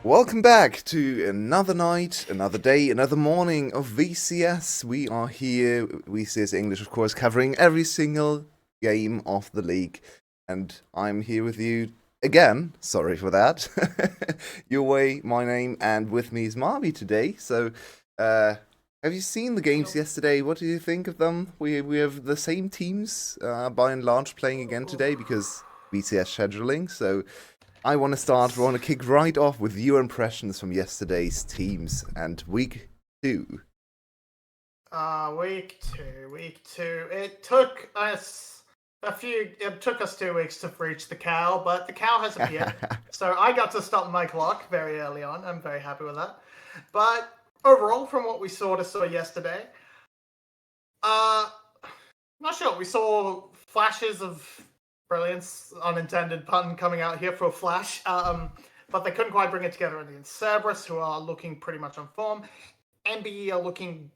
Welcome back to another night, another day, another morning of VCS. We are here, VCS English, of course, covering every single game of the league. And I'm here with you again. Sorry for that. Your way, my name, and with me is Marby today. So, have you seen the games Yep. yesterday? What do you think of them? We have the same teams, by and large, playing again today because VCS scheduling. So. I want to start, we want to kick right off with your impressions from yesterday's teams and week two. Week two. It took us 2 weeks to reach the cow, but the cow has appeared. So I got to stop my clock very early on. I'm very happy with that. But overall, from what we saw yesterday, uh, not sure. We saw flashes of brilliance, unintended pun coming out here for a flash. But they couldn't quite bring it together against Cerberus, who are looking pretty much on form. MBE are looking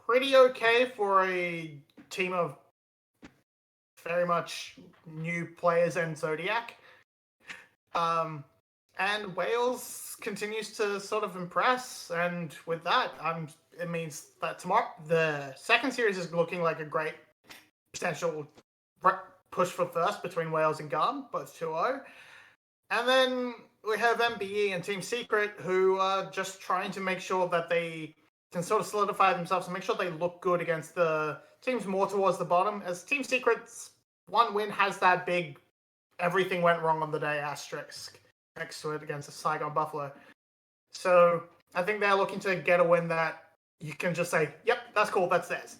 pretty okay for a team of very much new players and Zodiac. And Wales continues to sort of impress, and with that, it means that tomorrow the second series is looking like a great potential push for first between Wales and Ghana, both 2-0. And then we have MBE and Team Secret, who are just trying to make sure that they can sort of solidify themselves and make sure they look good against the teams more towards the bottom. As Team Secret's one win has that big everything went wrong on the day asterisk next to it against the Saigon Buffalo. So I think they're looking to get a win that you can just say, yep, that's cool, that's theirs.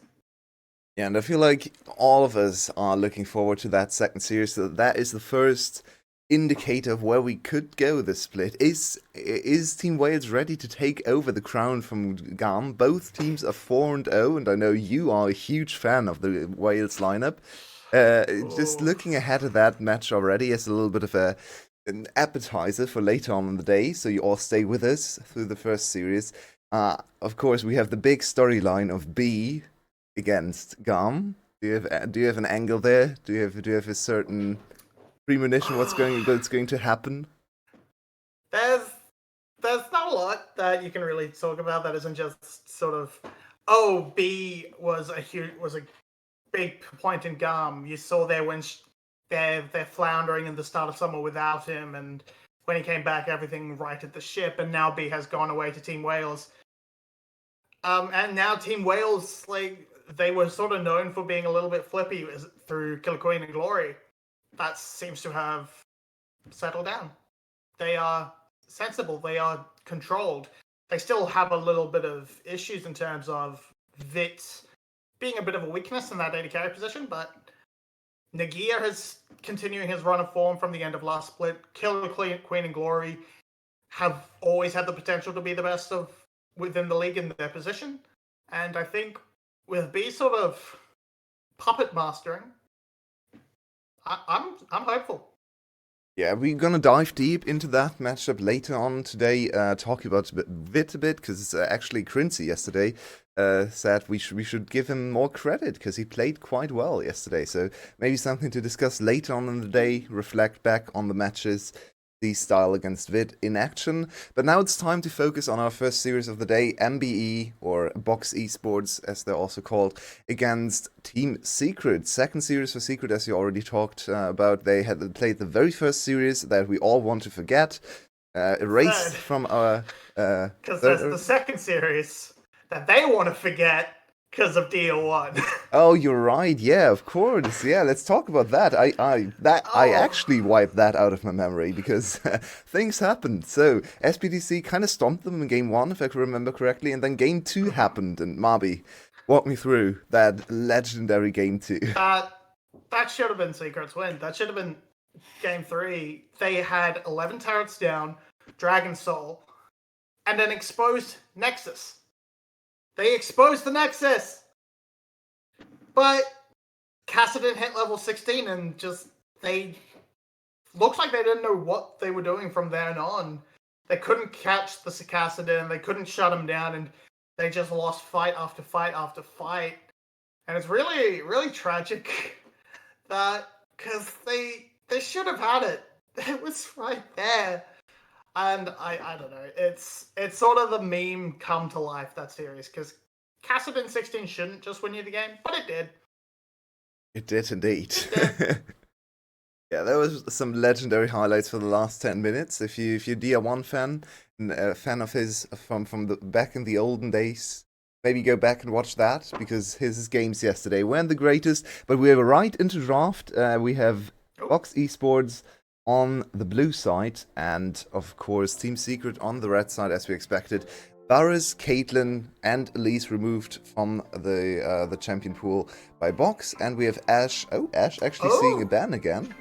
Yeah, and I feel like all of us are looking forward to that second series. So that is the first indicator of where we could go this split. Is Team Wales ready to take over the crown from GAM? Both teams are 4-0, and I know you are a huge fan of the Wales lineup. Just looking ahead of that match already as a little bit of an appetizer for later on in the day, so you all stay with us through the first series. Of course, we have the big storyline of B against GAM. Do you have an angle there? Do you have a certain premonition what's going to happen? There's not a lot that you can really talk about that isn't just sort of B was a big point in GAM. You saw there when they're floundering in the start of summer without him, and when he came back, everything righted the ship. And now B has gone away to Team Wales. And now Team Wales, like they were sort of known for being a little bit flippy through Killer Queen and Glory. That seems to have settled down. They are sensible. They are controlled. They still have a little bit of issues in terms of Vit being a bit of a weakness in that AD carry position, but Nagia is continuing his run of form from the end of last split. Killer Queen and Glory have always had the potential to be the best of within the league in their position, and I think with B sort of puppet mastering, I'm hopeful. Yeah, we're gonna dive deep into that matchup later on today, talking about Vit a bit, because actually Quincy yesterday said we should give him more credit, because he played quite well yesterday, so maybe something to discuss later on in the day, reflect back on the matches, the style against Vit in action. But now it's time to focus on our first series of the day, MBE, or Box Esports as they're also called, against Team Secret. Second series for Secret, as you already talked about. They had played the very first series that we all want to forget, erased from our... Because there's the second series that they want to forget because of DO1. Oh, you're right. Yeah, of course. Yeah, let's talk about that. I actually wiped that out of my memory because things happened. So SPDC kind of stomped them in game one, if I can remember correctly, and then game two happened. And Marby, walk me through that legendary game two. That should have been Secret's win. That should have been game three. They had 11 turrets down, Dragon Soul, and an exposed Nexus. They exposed the Nexus! But Kassadin hit level 16 and they looked like they didn't know what they were doing from then on. They couldn't catch the Kassadin, they couldn't shut him down, and they just lost fight after fight after fight. And it's really, really tragic that, because they should have had it. It was right there. And I don't know. It's sort of the meme come to life, that series, because Kassadin 16 shouldn't just win you the game, but it did. It did indeed. It did. Yeah, there was some legendary highlights for the last 10 minutes. If you're DR1 fan, and a fan of his from the back in the olden days, maybe go back and watch that, because his games yesterday weren't the greatest. But we're right into draft. We have Box Esports on the blue side, and of course Team Secret on the red side, as we expected. Varus, Caitlyn, and Elise removed from the champion pool by Box, and we have Ash. Oh, Ash actually seeing a ban again.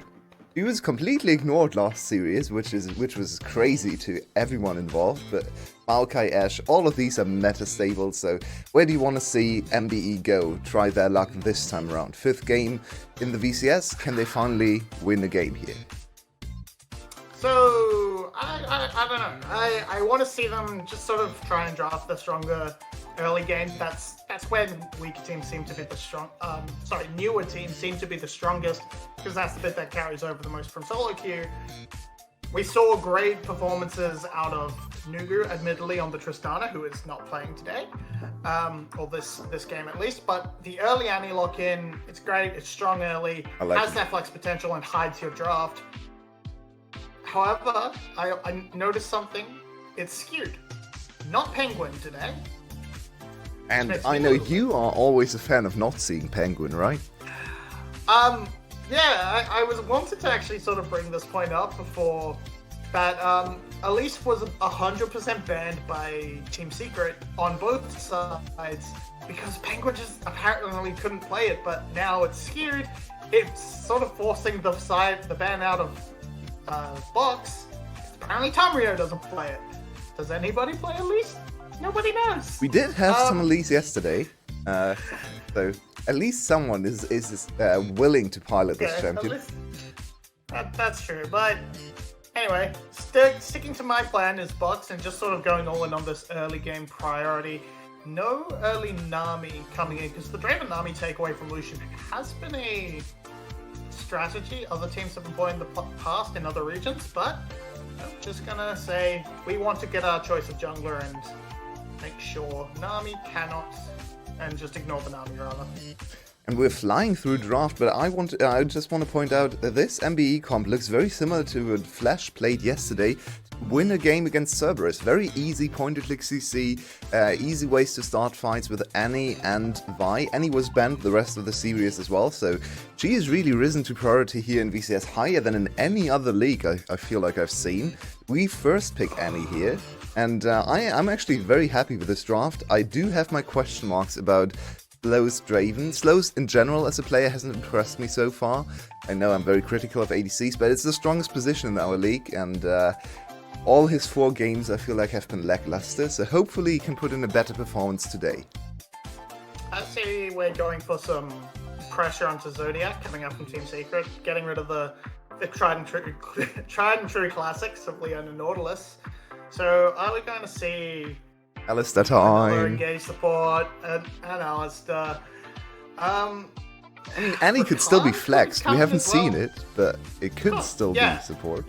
He was completely ignored last series, which was crazy to everyone involved. But Maokai, Ash, all of these are meta stable. So where do you want to see MBE go? Try their luck this time around. 5th game in the VCS. Can they finally win a game here? So I don't know. I want to see them just sort of try and draft the stronger early game. That's when weaker teams seem to be the newer teams seem to be the strongest, because that's the bit that carries over the most from solo queue. We saw great performances out of Nugu, admittedly, on the Tristana, who is not playing today, or this game at least. But the early Annie lock-in, it's great. It's strong early, has that flex potential, and hides your draft. However, I noticed something. It's skewed. Not Penguin today. And I know you are always a fan of not seeing Penguin, right? Yeah, I was wanted to actually sort of bring this point up before, that Elise was 100% banned by Team Secret on both sides, because Penguin just apparently couldn't play it, but now it's skewed. It's sort of forcing the ban out of Box. Apparently Tamrio doesn't play it. Does anybody play Elise? Nobody knows. We did have some Elise yesterday, so at least someone is willing to pilot this champion. That's true, but anyway, sticking to my plan is Box and just sort of going all in on this early game priority. No early Nami coming in, because the Draven Nami takeaway from Lucian has been a strategy other teams have employed in the past in other regions, but I'm just gonna say we want to get our choice of jungler and make sure Nami cannot, and just ignore the Nami rather. And we're flying through draft, but I just want to point out that this MBE comp looks very similar to what Flash played yesterday. Win a game against Cerberus. Very easy point-and-click CC, easy ways to start fights with Annie and Vi. Annie was banned the rest of the series as well, so she has really risen to priority here in VCS, higher than in any other league I feel like I've seen. We first pick Annie here, and I'm actually very happy with this draft. I do have my question marks about Slow's Draven. Slow's in general as a player hasn't impressed me so far. I know I'm very critical of ADCs, but it's the strongest position in our league, and all his 4 games I feel like have been lackluster, so hopefully he can put in a better performance today. I'd say we're going for some pressure onto Zodiac coming up from Team Secret, getting rid of the tried and true classics of Leon and Nautilus. So are we going to see Alistair time. Engage support and Alistair? I mean, Annie could still be flexed. We haven't seen it, but it could still be support.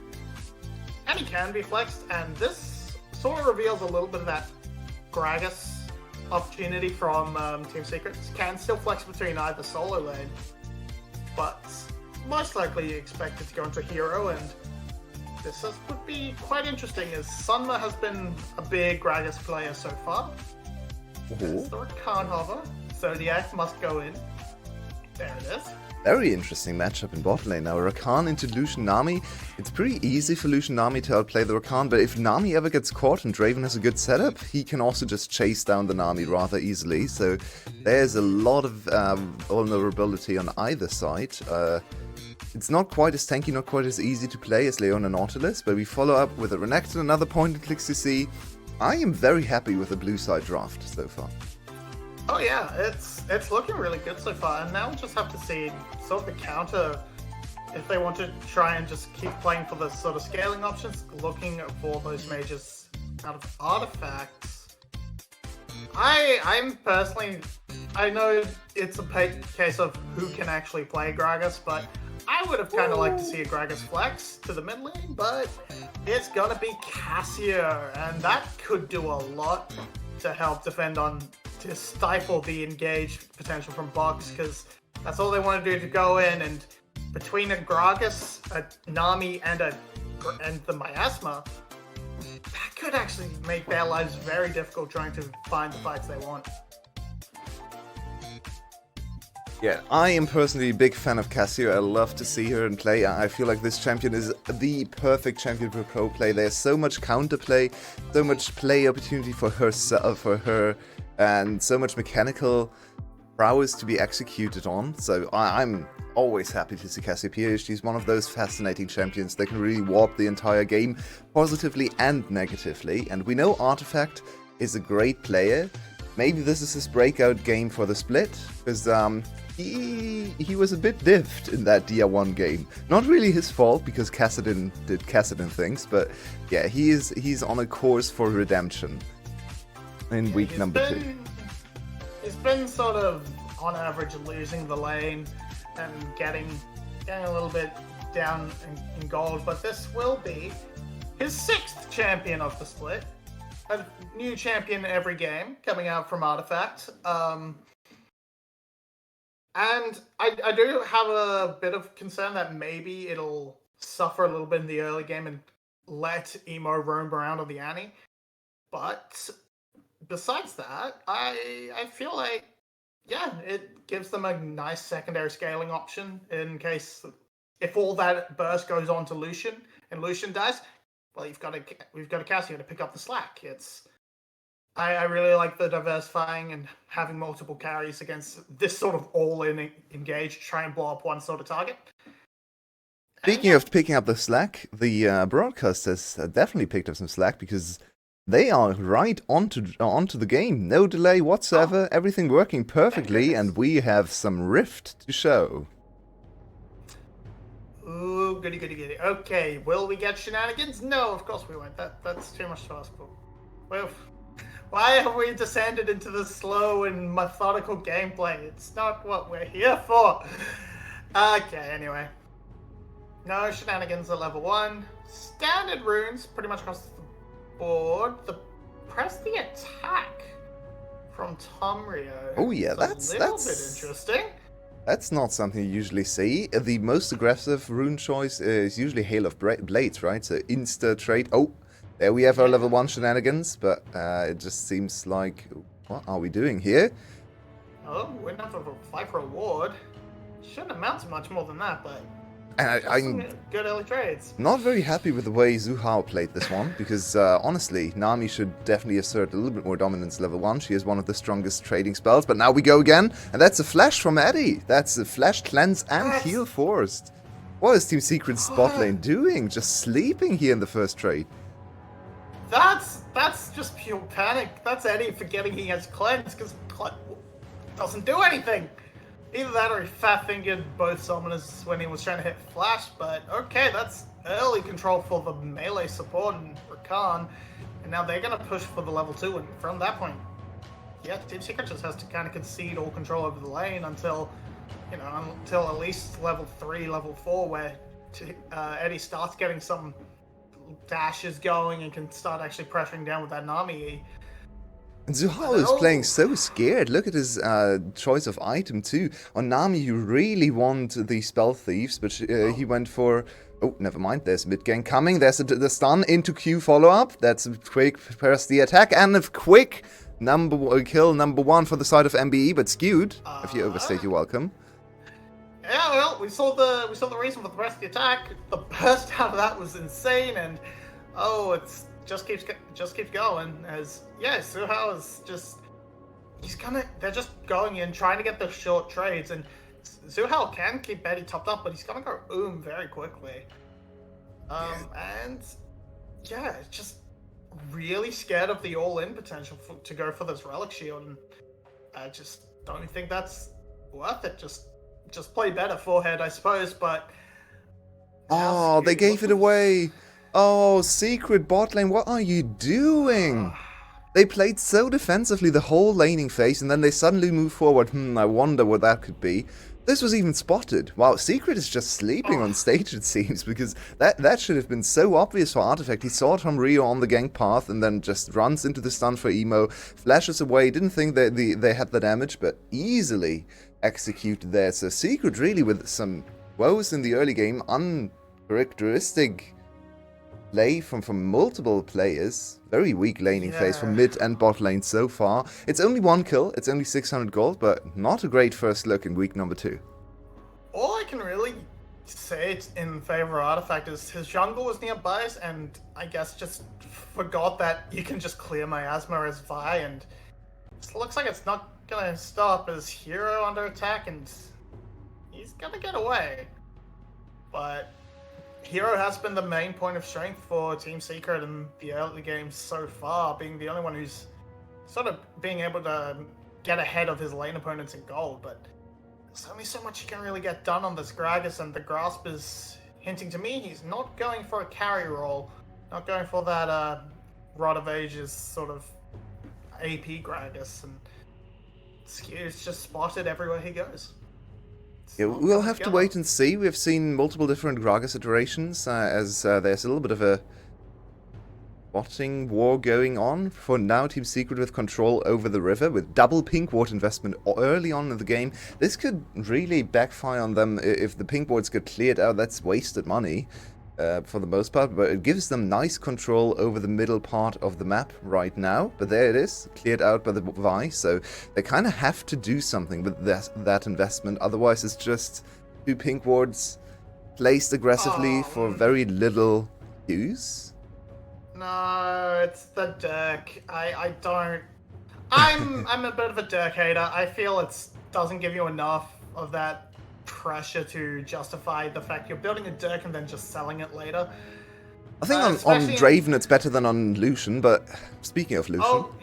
Annie can be flexed, and this sort of reveals a little bit of that Gragas opportunity from Team Secret. Can still flex between either solo lane, but most likely you expect it to go into hero, and this would be quite interesting, as Sunma has been a big Gragas player so far. There's the Rakan hover. Zodiac must go in. There it is. Very interesting matchup in bot lane now. Rakan into Lucian Nami. It's pretty easy for Lucian Nami to outplay the Rakan, but if Nami ever gets caught and Draven has a good setup, he can also just chase down the Nami rather easily. So there's a lot of vulnerability on either side. It's not quite as tanky, not quite as easy to play as Leona Nautilus, but we follow up with a Renekton, another point-and-click CC. I am very happy with the blue side draft so far. Oh yeah, it's looking really good so far, and now we'll just have to see sort of the counter if they want to try and just keep playing for the sort of scaling options, looking for those mages out of artifacts. I'm personally, I know it's a case of who can actually play Gragas, but I would have kind of liked to see a Gragas flex to the mid lane, but it's gonna be Cassio, and that could do a lot to help defend to stifle the engaged potential from Box, because that's all they want to do to go in, and between a Gragas, a Nami, and the Miasma, that could actually make their lives very difficult trying to find the fights they want. Yeah, I am personally a big fan of Cassio. I love to see her in play. I feel like this champion is the perfect champion for pro play. There's so much counterplay, so much play opportunity for her, and so much mechanical prowess to be executed on. So I'm always happy to see Cassio here. She's one of those fascinating champions that can really warp the entire game, positively and negatively. And we know Artifact is a great player. Maybe this is his breakout game for the split, because he was a bit diffed in that DR1 game. Not really his fault, because Kassadin did Kassadin things, but yeah, he's on a course for redemption in week number 2. He's been sort of, on average, losing the lane and getting a little bit down in gold, but this will be his 6th champion of the split. A new champion every game coming out from Artifact. And I do have a bit of concern that maybe it'll suffer a little bit in the early game and let Emo roam around on the Annie. But besides that, I feel like, yeah, it gives them a nice secondary scaling option in case if all that burst goes on to Lucian and Lucian dies. Well, we've got a Cassio to pick up the slack. I really like the diversifying and having multiple carries against this sort of all-in engage, try and blow up one sort of target. Speaking of picking up the slack, the broadcast has definitely picked up some slack, because they are right onto the game. No delay whatsoever, everything working perfectly, and we have some rift to show. Ooh, goody, goody, goody. Okay, will we get shenanigans? No, of course we won't. That's too much to ask for. Well, why have we descended into the slow and methodical gameplay? It's not what we're here for. Okay, anyway. No shenanigans at level 1. Standard runes, pretty much across the board. Press the attack from Tomrio. Oh yeah, that's a little bit interesting. That's not something you usually see. The most aggressive rune choice is usually Hail of Blades, right? So insta trade. Oh, there we have our level 1 shenanigans, but it just seems like, what are we doing here? Oh, we're not for a 5 reward. Shouldn't amount to much more than that, but and I'm good early trades. Not very happy with the way Zhu Hao played this one, because honestly, Nami should definitely assert a little bit more dominance level 1. She has one of the strongest trading spells, but now we go again, and that's a flash from Eddie. That's a flash, cleanse, and heal forced. What is Team Secret's bot lane doing? Just sleeping here in the first trade. That's just pure panic. That's Eddie forgetting he has cleanse, because doesn't do anything. Either that or he fat-fingered both summoners when he was trying to hit flash, but okay, that's early control for the melee support and Rakan, and now they're going to push for the level 2, and from that point, yeah, Team Secret just has to kind of concede all control over the lane until at least level 3, level 4, where Eddie starts getting some dashes going and can start actually pressuring down with that Nami. And Zhu Hao is playing so scared. Look at his choice of item too. On Nami, you really want the Spell Thieves, but he went for... Oh, never mind. There's mid-gang coming. There's the stun into Q follow-up. That's a quick press the attack, and a quick kill number 1 for the side of MBE, but skewed. If you overstayed, you're welcome. Yeah, well, we saw the reason for the press the attack. The burst out of that was insane, and it's just keeps going. As Zhu Hao is just they're just going in trying to get the short trades, and Zhu Hao can keep Betty topped up, but he's gonna go very quickly. And yeah, it's just really scared of the all-in potential to go for this relic shield, and I just don't think that's worth it. Just play better forehead, I suppose, but they gave it away. Oh, Secret bot lane, what are you doing? They played so defensively the whole laning phase, and then they suddenly move forward. I wonder what that could be. This was even spotted. Wow, Secret is just sleeping on stage, it seems, because that should have been so obvious for Artifact. He saw it from Rio on the gank path and then just runs into the stun for Emo, flashes away, didn't think that they had the damage, but easily executed there. So Secret really with some woes in the early game, uncharacteristic play from multiple players. Very weak laning phase from mid and bot lane so far. It's only 1 kill, it's only 600 gold, but not a great first look in week number 2. All I can really say in favor of Artifact is his jungle was nearby, and I guess just forgot that you can just clear miasma as Vi, and it looks like it's not gonna stop his hero under attack, and he's gonna get away. But Hero has been the main point of strength for Team Secret in the early games so far, being the only one who's sort of being able to get ahead of his lane opponents in gold, but there's only so much you can really get done on this Gragas, and the Grasp is hinting to me he's not going for a carry role, not going for that Rod of Ages sort of AP Gragas, and Skew's just spotted everywhere he goes. Yeah, we'll have to wait and see. We've seen multiple different Gragas iterations as there's a little bit of a botting war going on. For now, Team Secret with control over the river with double pink ward investment early on in the game. This could really backfire on them if the pink wards get cleared out. That's wasted money for the most part, but it gives them nice control over the middle part of the map right now. But there it is, cleared out by the Vi, so they kind of have to do something with that investment. Otherwise, it's just 2 pink wards placed aggressively for very little use. No, it's the Dirk. I don't. I'm a bit of a Dirk hater. I feel it doesn't give you enough of that pressure to justify the fact you're building a Dirk and then just selling it later. I think on Draven it's better than on Lucian, but speaking of Lucian... Oh,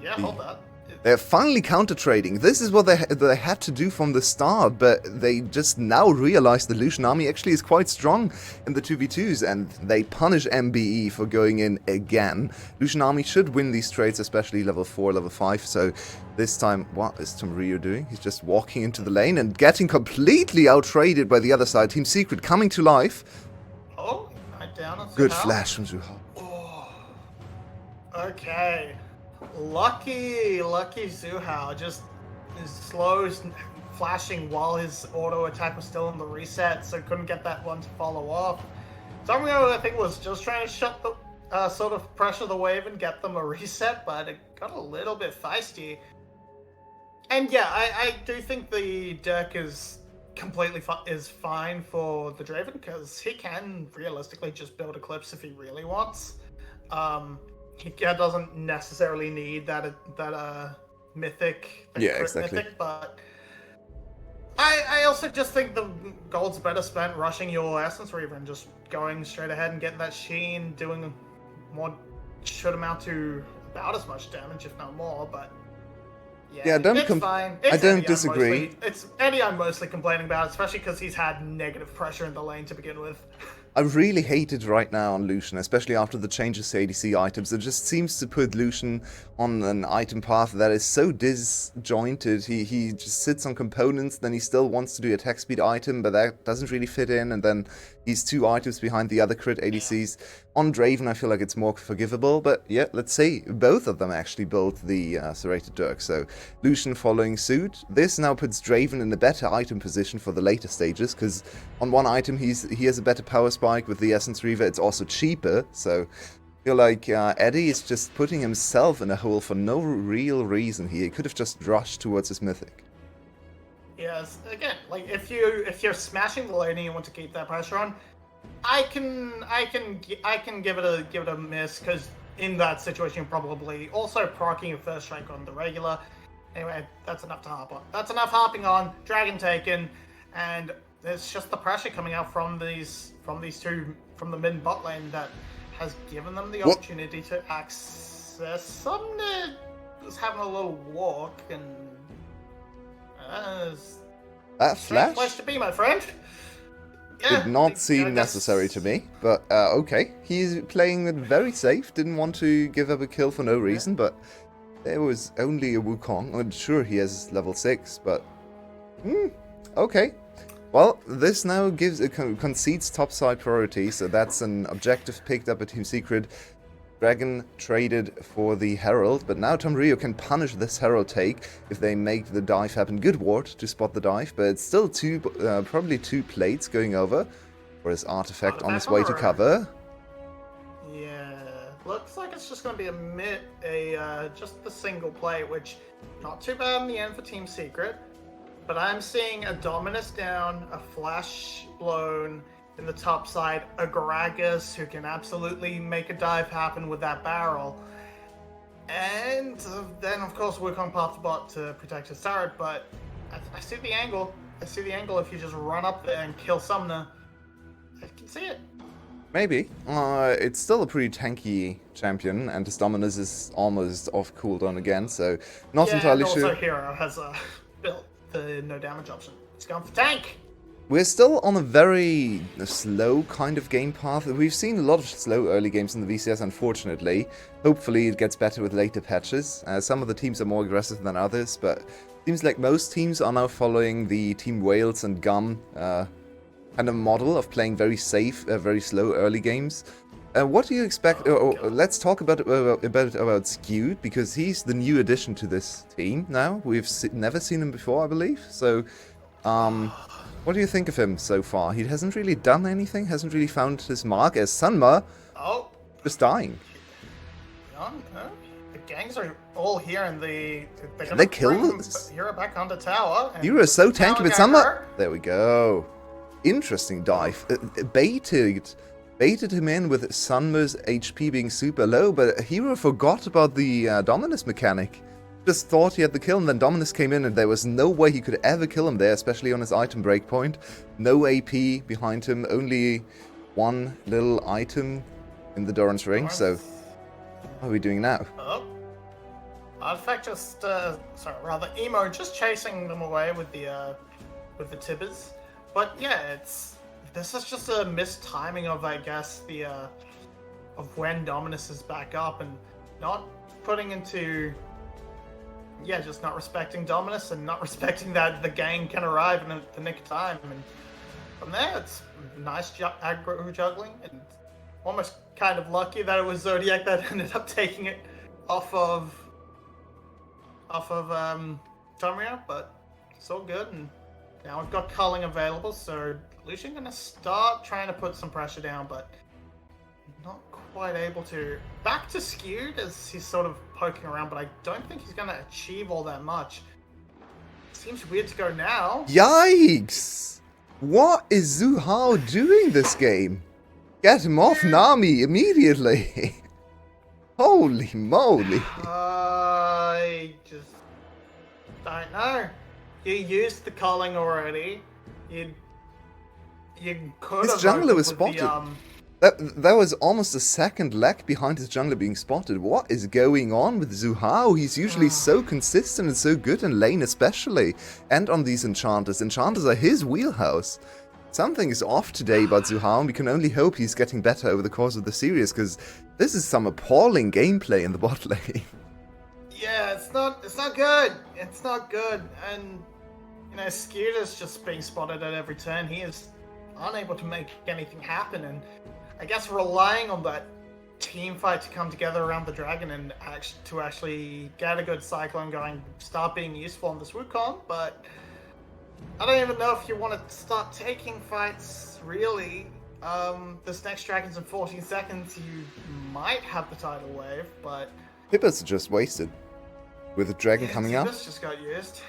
yeah, hold that. They're finally counter-trading. This is what they had to do from the start, but they just now realize the Lucian army actually is quite strong in the 2v2s, and they punish MBE for going in again. Lucian army should win these trades, especially level 4, level 5, so this time, what is Rio doing? He's just walking into the lane and getting completely out-traded by the other side. Team Secret coming to life. Oh, right down on Good flash from Zuhal. Oh, okay. Lucky Zuhao just slow flashing while his auto attack was still in the reset, so couldn't get that one to follow off. Tamrio, I think, was just trying to shut the sort of pressure the wave and get them a reset, but it got a little bit feisty. And yeah, I do think the Dirk is completely fine for the Draven, because he can realistically just build Eclipse if he really wants. He doesn't necessarily need that mythic, exactly. mythic, but I also just think the gold's better spent rushing your Essence Reaver and just going straight ahead and getting that Sheen, doing what should amount to about as much damage, if not more, but yeah, it's fine. I don't disagree. It's Eddie I'm mostly complaining about, especially because he's had negative pressure in the lane to begin with. I really hate it right now on Lucian, especially after the changes to ADC items. It just seems to put Lucian on an item path that is so disjointed. He just sits on components, then he still wants to do a attack speed item, but that doesn't really fit in, and then he's 2 items behind the other crit ADCs. On Draven, I feel like it's more forgivable, but yeah, let's see. Both of them actually built the Serrated Dirk, so Lucian following suit. This now puts Draven in a better item position for the later stages, because on one item he has a better power spike with the Essence Reaver. It's also cheaper, so I feel like Eddie is just putting himself in a hole for no real reason. He could have just rushed towards his mythic. Yes, again, like if you're smashing the lane and you want to keep that pressure on, I can give it a miss, because in that situation you're probably also proccing your first strike on the regular. Anyway, that's enough to harp on. That's enough harping on. Dragon taken, and it's just the pressure coming out from these two from the mid bot lane that has given them the opportunity to access something. Just having a little walk, and that flash place to be, my friend. Did not seem necessary to me, but okay. He's playing it very safe, didn't want to give up a kill for no reason, but there was only a Wukong. I'm sure he has level 6, but Okay. Well, this now concedes topside priority, so that's an objective picked up at Team Secret. Dragon traded for the Herald, but now Tom Rio can punish this Herald take if they make the dive happen. Good ward to spot the dive, but it's still probably two plates going over for his artifact on his way to cover. Yeah, looks like it's just going to be just the single plate, which not too bad in the end for Team Secret. But I'm seeing a Dominus down, a Flash blown in the top side, a Gragas who can absolutely make a dive happen with that barrel. And then, of course, work on Path to Bot to protect his turret, but I see the angle. I see the angle if you just run up there and kill Summoner. I can see it. Maybe. It's still a pretty tanky champion, and his Dominus is almost off cooldown again, so not entirely sure. Yeah, also Hero has built the no damage option. He's gone for tank! We're still on a very slow kind of game path. We've seen a lot of slow early games in the VCS, unfortunately. Hopefully it gets better with later patches. Some of the teams are more aggressive than others, but it seems like most teams are now following the Team Wales and Gum kind of model of playing very safe, very slow early games. What do you expect? Let's talk about Skewed, because he's the new addition to this team now. We've never seen him before, I believe. So, what do you think of him so far? He hasn't really done anything, hasn't really found his mark as Sunma. Oh. Just dying. The gangs are all here and Can they kill Hero back on the tower. Hero is so tanky, but Sunma... There we go. Interesting dive. Baited him in with Sunma's HP being super low, but Hero forgot about the Dominus mechanic. Just thought he had the kill, and then Dominus came in, and there was no way he could ever kill him there, especially on his item breakpoint. No AP behind him, only one little item in the Doran's ring, so what are we doing now? Oh. Artifact just, Emo just chasing them away with the Tibbers. But yeah, this is just a mistiming of, I guess, of when Dominus is back up and not putting into, just not respecting Dominus and not respecting that the gang can arrive in the nick of time. And from there, it's nice aggro juggling and almost kind of lucky that it was Zodiac that ended up taking it off of Tomrio, but it's all good. And now we've got culling available, so Lucian gonna start trying to put some pressure down, but not quite able to. Back to Skewed as he's sort of poking around, but I don't think he's gonna achieve all that much. Seems weird to go now. Yikes! What is Zhu Hao doing this game? Get him off Nami immediately! Holy moly! I just don't know. You used the culling already. You could have. His jungler was spotted. That was almost a second lag behind his jungler being spotted. What is going on with Zhu Hao? He's usually so consistent and so good in lane especially. And on these enchanters. Enchanters are his wheelhouse. Something is off today about Zhu Hao, and we can only hope he's getting better over the course of the series, because this is some appalling gameplay in the bot lane. Yeah, it's not good. It's not good. And Skewed is just being spotted at every turn. He is unable to make anything happen, and I guess relying on that team fight to come together around the dragon and actually get a good cyclone going, start being useful on this Wukong. But I don't even know if you want to start taking fights, really. This next dragon's in 14 seconds. You might have the tidal wave, but Tibbers just wasted. With the dragon coming up. Tibbers just got used.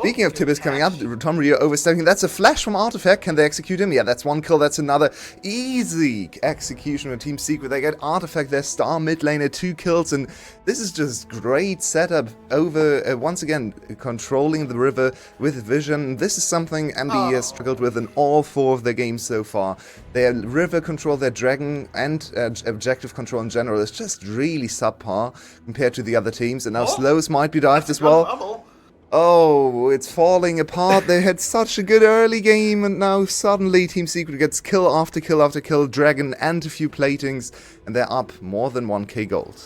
Speaking of Tibbers coming up, Tom Rio overstepping. That's a flash from Artifact. Can they execute him? Yeah, that's one kill. That's another easy execution of Team Secret. They get Artifact, their star mid laner, 2 kills, and this is just great setup over, once again, controlling the river with vision. This is something MBE has struggled with in all 4 of their games so far. Their river control, their dragon, and objective control in general is just really subpar compared to the other teams, and now Slows might be dived as well. Oh, it's falling apart. They had such a good early game, and now suddenly Team Secret gets kill after kill after kill, dragon and a few platings, and they're up more than 1k gold.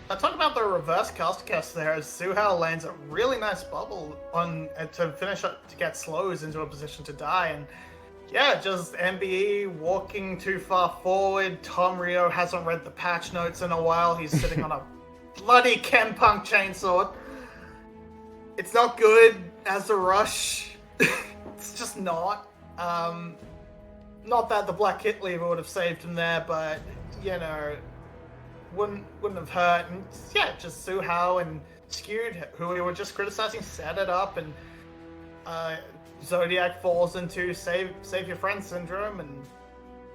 I talk about the reverse cast there as Suhao lands a really nice bubble on to finish up to get slows into a position to die, and yeah, just MBE walking too far forward. Tom Rio hasn't read the patch notes in a while. He's sitting on a bloody Kenpunk chainsword. It's not good as a rush. It's just not. Not that the Black Hit Lever would have saved him there, but you know, wouldn't have hurt. And yeah, just Suhao and Skewed, who we were just criticizing, set it up, and Zodiac falls into save your friend syndrome, and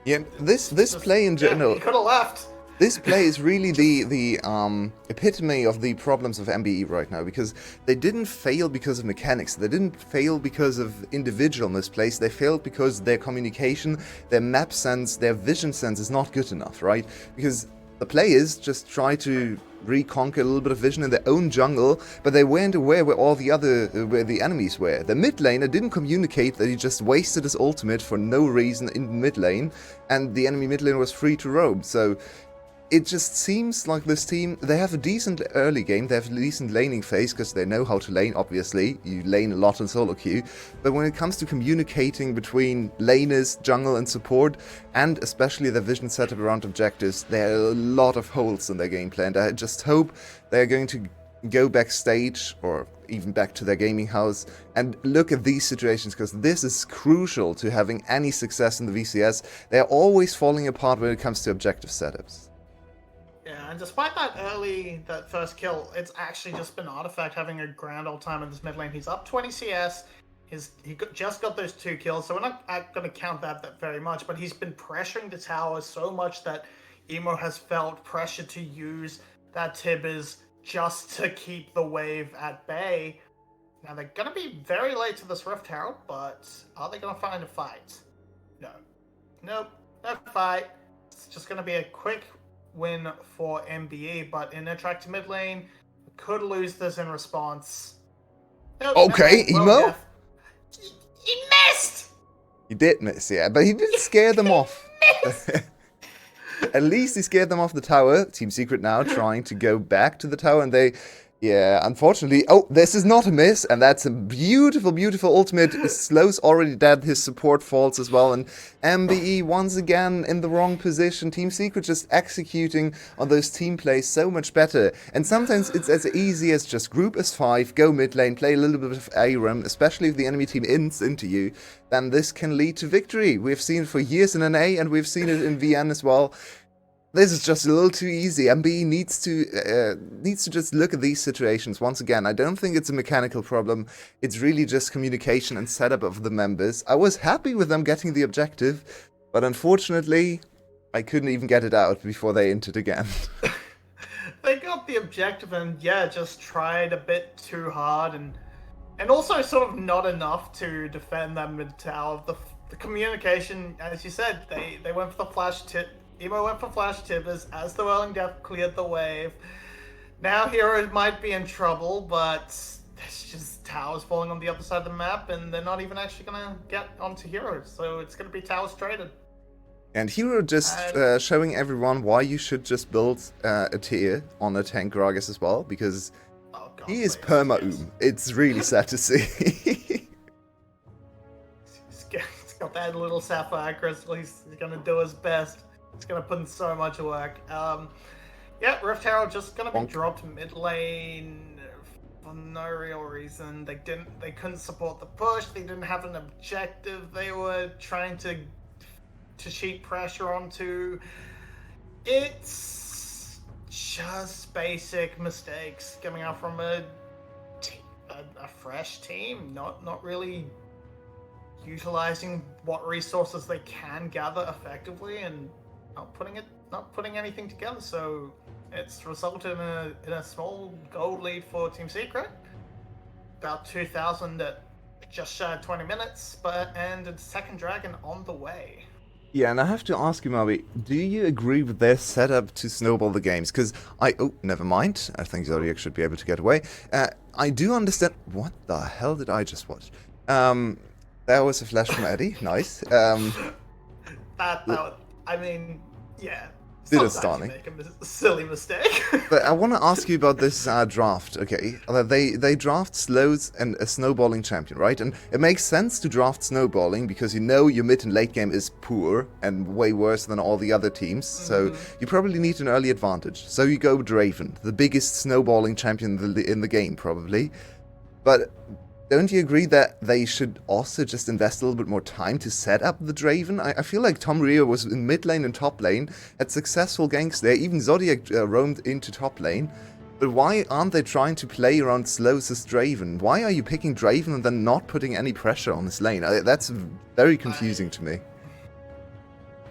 yeah, this play in general. He could have left. This play is really the epitome of the problems of MBE right now, because they didn't fail because of mechanics, they didn't fail because of individual misplays, they failed because their communication, their map sense, their vision sense is not good enough, right? Because the players just try to reconquer a little bit of vision in their own jungle, but they weren't aware where all the enemies were. The mid laner didn't communicate that he just wasted his ultimate for no reason in mid lane, and the enemy mid lane was free to roam. So it just seems like this team, they have a decent early game, they have a decent laning phase, because they know how to lane, obviously. You lane a lot in solo queue. But when it comes to communicating between laners, jungle and support, and especially their vision setup around objectives, there are a lot of holes in their gameplay, and I just hope they're going to go backstage, or even back to their gaming house, and look at these situations, because this is crucial to having any success in the VCS. They're always falling apart when it comes to objective setups. Yeah, and despite that first kill, it's actually just been Artifact having a grand old time in this mid lane. He's up 20 CS. Just got those 2 kills, so we're not going to count that very much, but he's been pressuring the tower so much that Emo has felt pressure to use that Tibbers just to keep the wave at bay. Now, they're going to be very late to this Rift Herald, but are they going to find a fight? No. Nope. No fight. It's just going to be a quick win for MBE, but in attract to mid lane, could lose this in response. Nope, okay, Emo? He missed! He did miss, yeah, but he did scare them off. At least he scared them off the tower. Team Secret now trying to go back to the tower, and they... Yeah, unfortunately... Oh, this is not a miss, and that's a beautiful, beautiful ultimate. Slow's already dead, his support falls as well, and MBE once again in the wrong position. Team Secret just executing on those team plays so much better. And sometimes it's as easy as just group as 5, go mid lane, play a little bit of ARAM, especially if the enemy team ints into you, then this can lead to victory. We've seen it for years in NA, and we've seen it in VN as well. This is just a little too easy. MBE needs to just look at these situations once again. I don't think it's a mechanical problem. It's really just communication and setup of the members. I was happy with them getting the objective, but unfortunately, I couldn't even get it out before they entered again. They got the objective and yeah, just tried a bit too hard and also sort of not enough to defend that mid tower. The communication, as you said, they went for the flash tip. Emo went for flash tippers as the Whirling Death cleared the wave. Now Hero might be in trouble, but there's just towers falling on the other side of the map, and they're not even actually going to get onto Hero, so it's going to be towers traded. And Hero just showing everyone why you should just build a tier on a tank Gragas as well, because he is perma-oom. It's really sad to see. He's got that little Sapphire Crystal. He's going to do his best. It's going to put in so much work. Yeah, Rift Herald just going to be dropped mid lane for no real reason. They couldn't support the push. They didn't have an objective. They were trying to sheet pressure onto. It's just basic mistakes coming out from a fresh team. Not really utilizing what resources they can gather effectively and not putting anything together, so it's resulted in a small gold lead for Team Secret. About 2,000 at just shy of 20 minutes, and a second dragon on the way. Yeah, and I have to ask you, Maui, do you agree with their setup to snowball the games? Because oh, never mind. I think Zodiac should be able to get away. I do understand. What the hell did I just watch? There was a flash from Eddie. Nice. I mean, yeah. Sometimes Starting. you make a silly mistake. But I want to ask you about this draft, okay? They draft slows and a snowballing champion, right? And it makes sense to draft snowballing because you know your mid and late game is poor and way worse than all the other teams. So you probably need an early advantage. So you go Draven, the biggest snowballing champion in the game, probably. But don't you agree that they should also just invest a little bit more time to set up the Draven? I feel like Tom Rio was in mid lane and top lane, had successful ganks there, even Zodiac roamed into top lane. But why aren't they trying to play around Slows' Draven? Why are you picking Draven and then not putting any pressure on his lane? That's very confusing to me.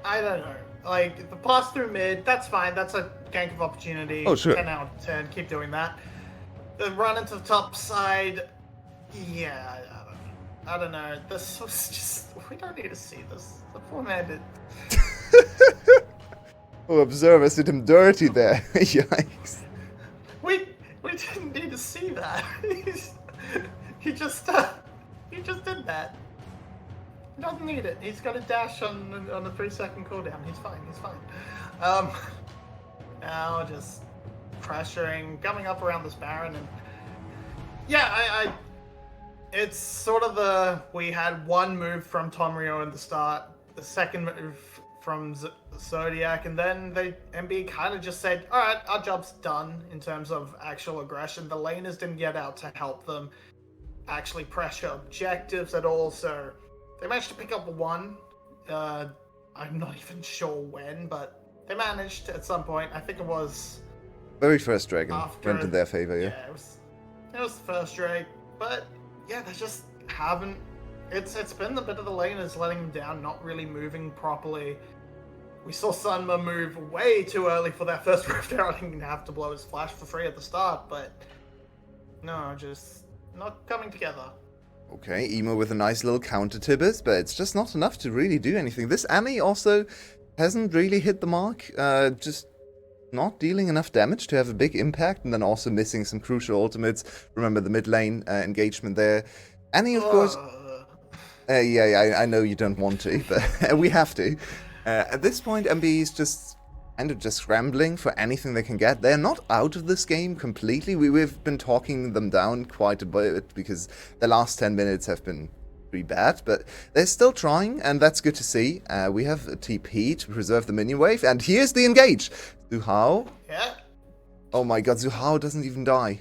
I don't know. Like, the pass through mid, that's fine. That's a gank of opportunity. Oh, sure. 10 out of 10. Keep doing that. The run into the top side... Yeah, I don't know. This was just... We don't need to see this. The poor man did... Oh, observers did him dirty there. Yikes. We didn't need to see that. He just did that. He doesn't need it. He's got a dash on the 3-second cooldown. He's fine. Now just pressuring, coming up around this Baron, and yeah, it's sort of we had one move from Tom Rio in the start, the second move from Zodiac, and then MBE kind of just said, all right, our job's done in terms of actual aggression. The laners didn't get out to help them actually pressure objectives at all, so they managed to pick up one. I'm not even sure when, but they managed at some point. I think it was... Very first dragon went in their favor, yeah. Yeah, it was the first drake, but yeah, they just haven't... It's been the bit of the laners letting them down, not really moving properly. We saw Sunma move way too early for that first rift arrow. I didn't have to blow his flash for free at the start, but no, just not coming together. Okay, Emo with a nice little counter Tibbers, but it's just not enough to really do anything. This Annie also hasn't really hit the mark, just not dealing enough damage to have a big impact, and then also missing some crucial ultimates. Remember the mid lane engagement there. Annie, of course... yeah, I know you don't want to, but we have to. At this point, MBE is just kind of just scrambling for anything they can get. They're not out of this game completely. We've been talking them down quite a bit because the last 10 minutes have been pretty bad, but they're still trying, and that's good to see. We have a TP to preserve the minion wave, and here's the engage. Zuhao. Yeah. Oh my god, Zuhao doesn't even die.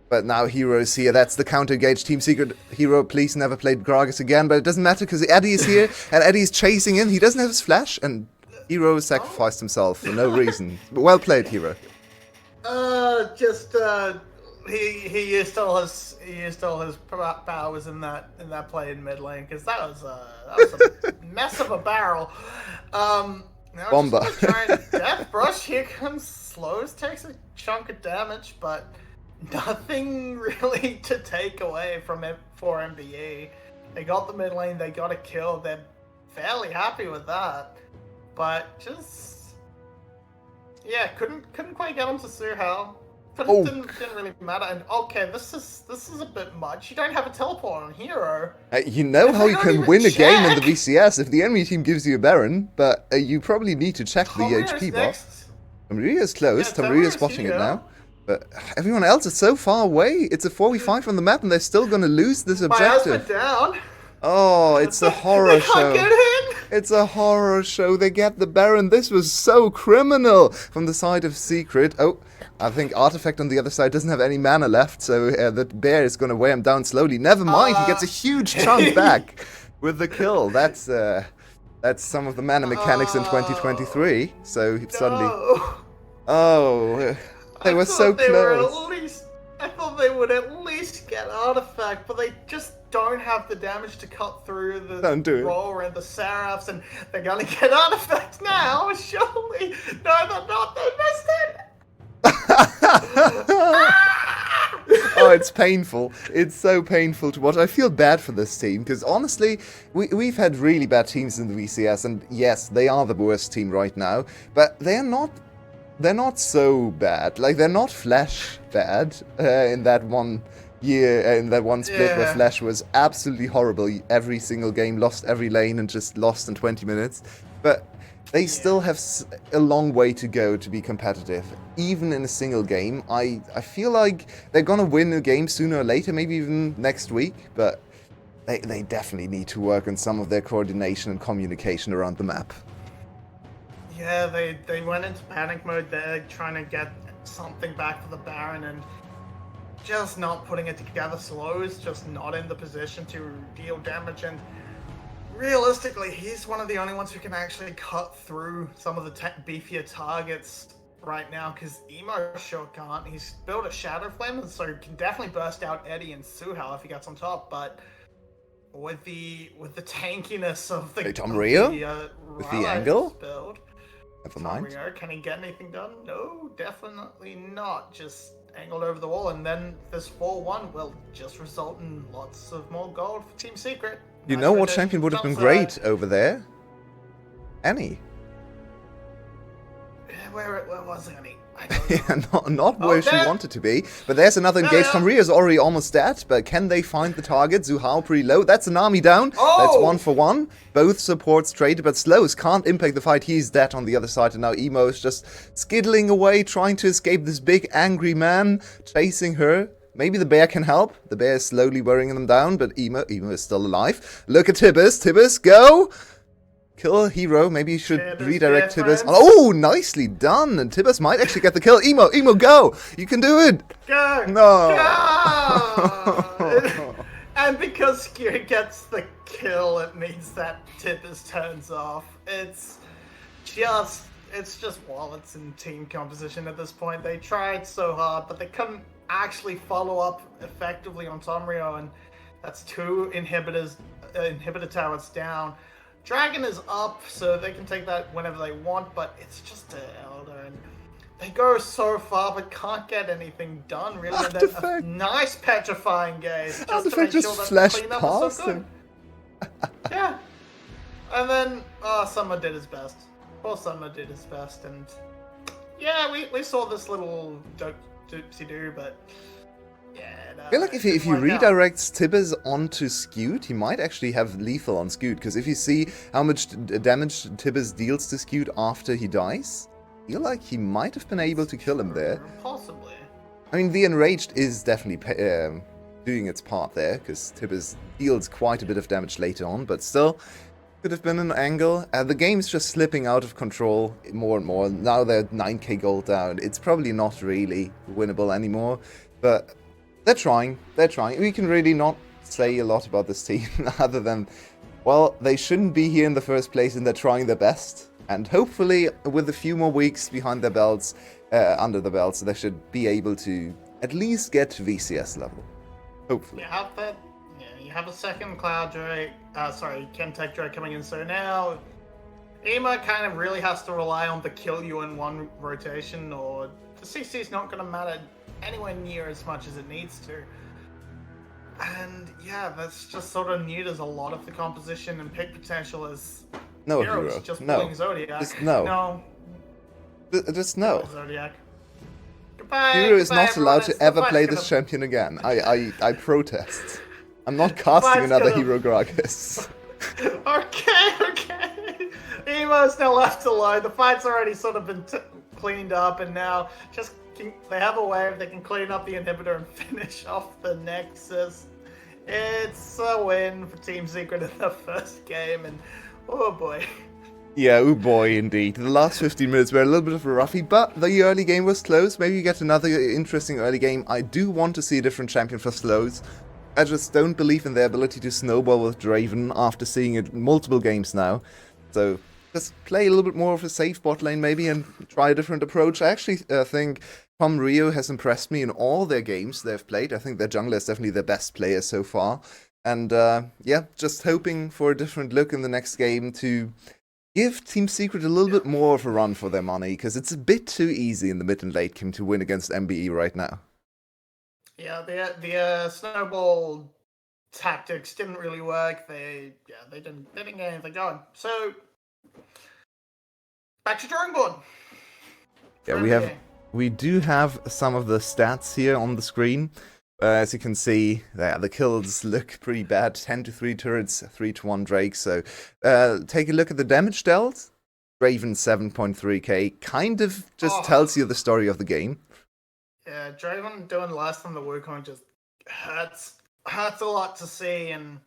But now Hero is here. That's the counter engage. Team Secret Hero, please never play Gragas again. But it doesn't matter because Eddie is here and Eddie is chasing in. He doesn't have his flash, and Hero sacrificed himself for no reason. But well played, Hero. He used all his powers in that play in mid lane, because that was a mess of a barrel. Now Bomba. just trying to death brush. Here comes Slows, takes a chunk of damage, but nothing really to take away from it for MBE. They got the mid lane, they got a kill, they're fairly happy with that. But just... yeah, couldn't quite get him to Suhao. But it didn't really matter. And okay, this is a bit much. You don't have a teleport on Hero. You know how you can win a game in the VCS if the enemy team gives you a Baron, but you probably need to check the HP box. Tamria's close. Yeah, Tamria's watching it now. But everyone else is so far away. It's a 4v5 from the map, and they're still going to lose this objective. Down. Oh, it's a horror show. Get in. It's a horror show. They get the Baron. This was so criminal from the side of Secret. Oh, I think Artifact on the other side doesn't have any mana left, so the bear is going to weigh him down slowly. Never mind, he gets a huge chunk back with the kill. That's some of the mana mechanics in 2023. So suddenly, they were so close. I thought they would at least get Artifact, but they just don't have the damage to cut through the Roar and the Seraphs, and they're gonna get Artifact now, surely. No, they're not. They missed it. Oh, it's painful. It's so painful to watch. I feel bad for this team because honestly, we've had really bad teams in the VCS, and yes, they are the worst team right now, but they're not so bad. Like, they're not Flash bad in that one year, in that one split where Flash was absolutely horrible. Every single game, lost every lane and just lost in 20 minutes. But they still have a long way to go to be competitive, even in a single game. I feel like they're gonna win a game sooner or later, maybe even next week, but they definitely need to work on some of their coordination and communication around the map. Yeah, they went into panic mode there, trying to get something back for the Baron, and just not putting it together. Slow's just not in the position to deal damage, and realistically, he's one of the only ones who can actually cut through some of the beefier targets right now, because Emo sure can't. He's built a Shadow Flame, and so can definitely burst out Eddie and Suhal if he gets on top, but with the tankiness of the Tom Rio? With the angle? Build, Never mind. Tom Rio, can he get anything done? No, definitely not. Just angled over the wall, and then this 4-1 will just result in lots of more gold for Team Secret. You know what champion would have been great over there? Annie. Where was Annie? Yeah, not where she wanted to be. But there's another engage. Tamria is already almost dead, but can they find the target? Zuhao pretty low. That's an army down. That's 1 for 1. Both supports traded, but Slows can't impact the fight. He's dead on the other side, and now Emo is just skiddling away, trying to escape this big angry man chasing her. Maybe the bear can help. The bear is slowly wearing them down, but Emo is still alive. Look at Tibbers. Tibbers, go! Kill a hero. Maybe you should redirect Tibbers. Oh, nicely done. And Tibbers might actually get the kill. Emo, go! You can do it! Go! No! Go! And because Skewer gets the kill, it means that Tibbers turns off. It's just wallets and team composition at this point. They tried so hard, but they couldn't actually follow up effectively on Tomrio, and that's 2 inhibitor towers down. Dragon is up, so they can take that whenever they want, but it's just an Elder, and they go so far but can't get anything done, really. And then a nice petrifying gaze just to make sure that the cleanup is so good. Yeah. And then, Summer did his best. Poor Summer did his best, and yeah, we saw this little doopsie-doo, but yeah. I feel like if he redirects Tibbers onto Skewed, he might actually have lethal on Skewed, because if you see how much damage Tibbers deals to Skewed after he dies, I feel like he might have been able to kill him there. Possibly. I mean, the Enraged is definitely doing its part there, because Tibbers deals quite a bit of damage later on, but still, could have been an angle. The game's just slipping out of control more and more. Now they're 9k gold down. It's probably not really winnable anymore, but they're trying. They're trying. We can really not say a lot about this team other than, well, they shouldn't be here in the first place, and they're trying their best. And hopefully, with a few more weeks behind their belts, under the belts, they should be able to at least get to VCS level. Hopefully. You have a second Cloud Drake, Kentech Drake coming in, so now Ema kind of really has to rely on the kill you in one rotation, or the CC is not going to matter anywhere near as much as it needs to. And yeah, that's just sort of neuters a lot of the composition and pick potential as heroes. Just pulling Zodiac. Just no. Just no. Zodiac. Goodbye. Hero is not allowed to ever play this champion again. I protest. I'm not casting another Hero Gragas. Okay. Emo's now left alone. The fight's already sort of been cleaned up, and now just they have a wave. They can clean up the inhibitor and finish off the Nexus. It's a win for Team Secret in the first game, and oh boy. Yeah, oh boy, indeed. The last 15 minutes were a little bit of a roughie, but the early game was close. Maybe you get another interesting early game. I do want to see a different champion for Slows. I just don't believe in their ability to snowball with Draven after seeing it multiple games now. So just play a little bit more of a safe bot lane maybe and try a different approach. I actually think Tom Rio has impressed me in all their games they've played. I think their jungler is definitely their best player so far. And yeah, just hoping for a different look in the next game to give Team Secret a little bit more of a run for their money, because it's a bit too easy in the mid and late game to win against MBE right now. Yeah, the snowball tactics didn't really work. They didn't get anything going. So back to drawing board. Yeah, we do have some of the stats here on the screen. As you can see, the kills look pretty bad. 10 to 3 turrets, 3 to 1 Drake. So take a look at the damage dealt. Draven 7.3k kind of just Oh, tells you the story of the game. yeah, Draven doing less than the Wukong just hurts a lot to see, and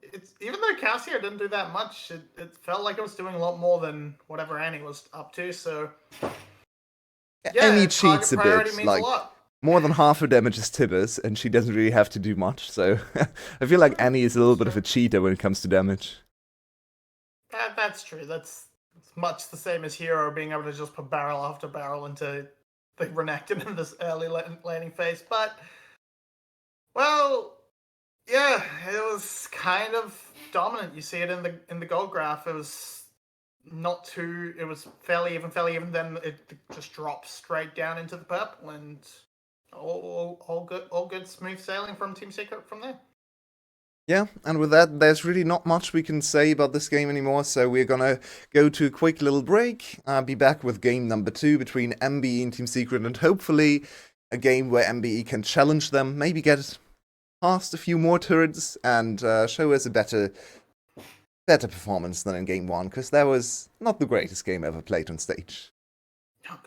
it's even though Cassio didn't do that much, it felt like it was doing a lot more than whatever Annie was up to. So yeah, Annie target cheats a priority bit, means a like lot. more than half her damage is Tibbers, and she doesn't really have to do much. So I feel like Annie is a little bit of a cheater when it comes to damage. That's true. That's much the same as Hero being able to just put barrel after barrel into the Renekton in this early laning phase. But well, yeah, it was kind of dominant. You see it in the gold graph. It was not too. It was fairly even. Then it just drops straight down into the purple, and all good, smooth sailing from Team Secret from there. Yeah, and with that, there's really not much we can say about this game anymore, so we're gonna go to a quick little break, be back with game number 2 between MBE and Team Secret, and hopefully a game where MBE can challenge them, maybe get past a few more turrets, and show us a better performance than in game 1, because that was not the greatest game ever played on stage. Okay.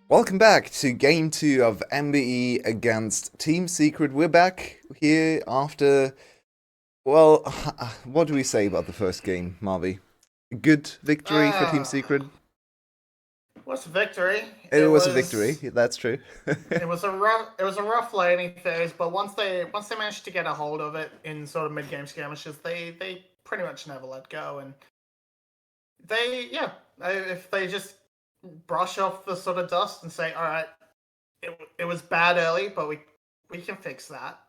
Welcome back to Game 2 of MBE against Team Secret. We're back here after, well, what do we say about the first game, Marvy? A good victory for Team Secret? What's a victory? It was a victory, that's true. It was a rough laning phase, but once they managed to get a hold of it in sort of mid-game skirmishes, they pretty much never let go, and if they just brush off the sort of dust and say, all right, it was bad early, but we can fix that.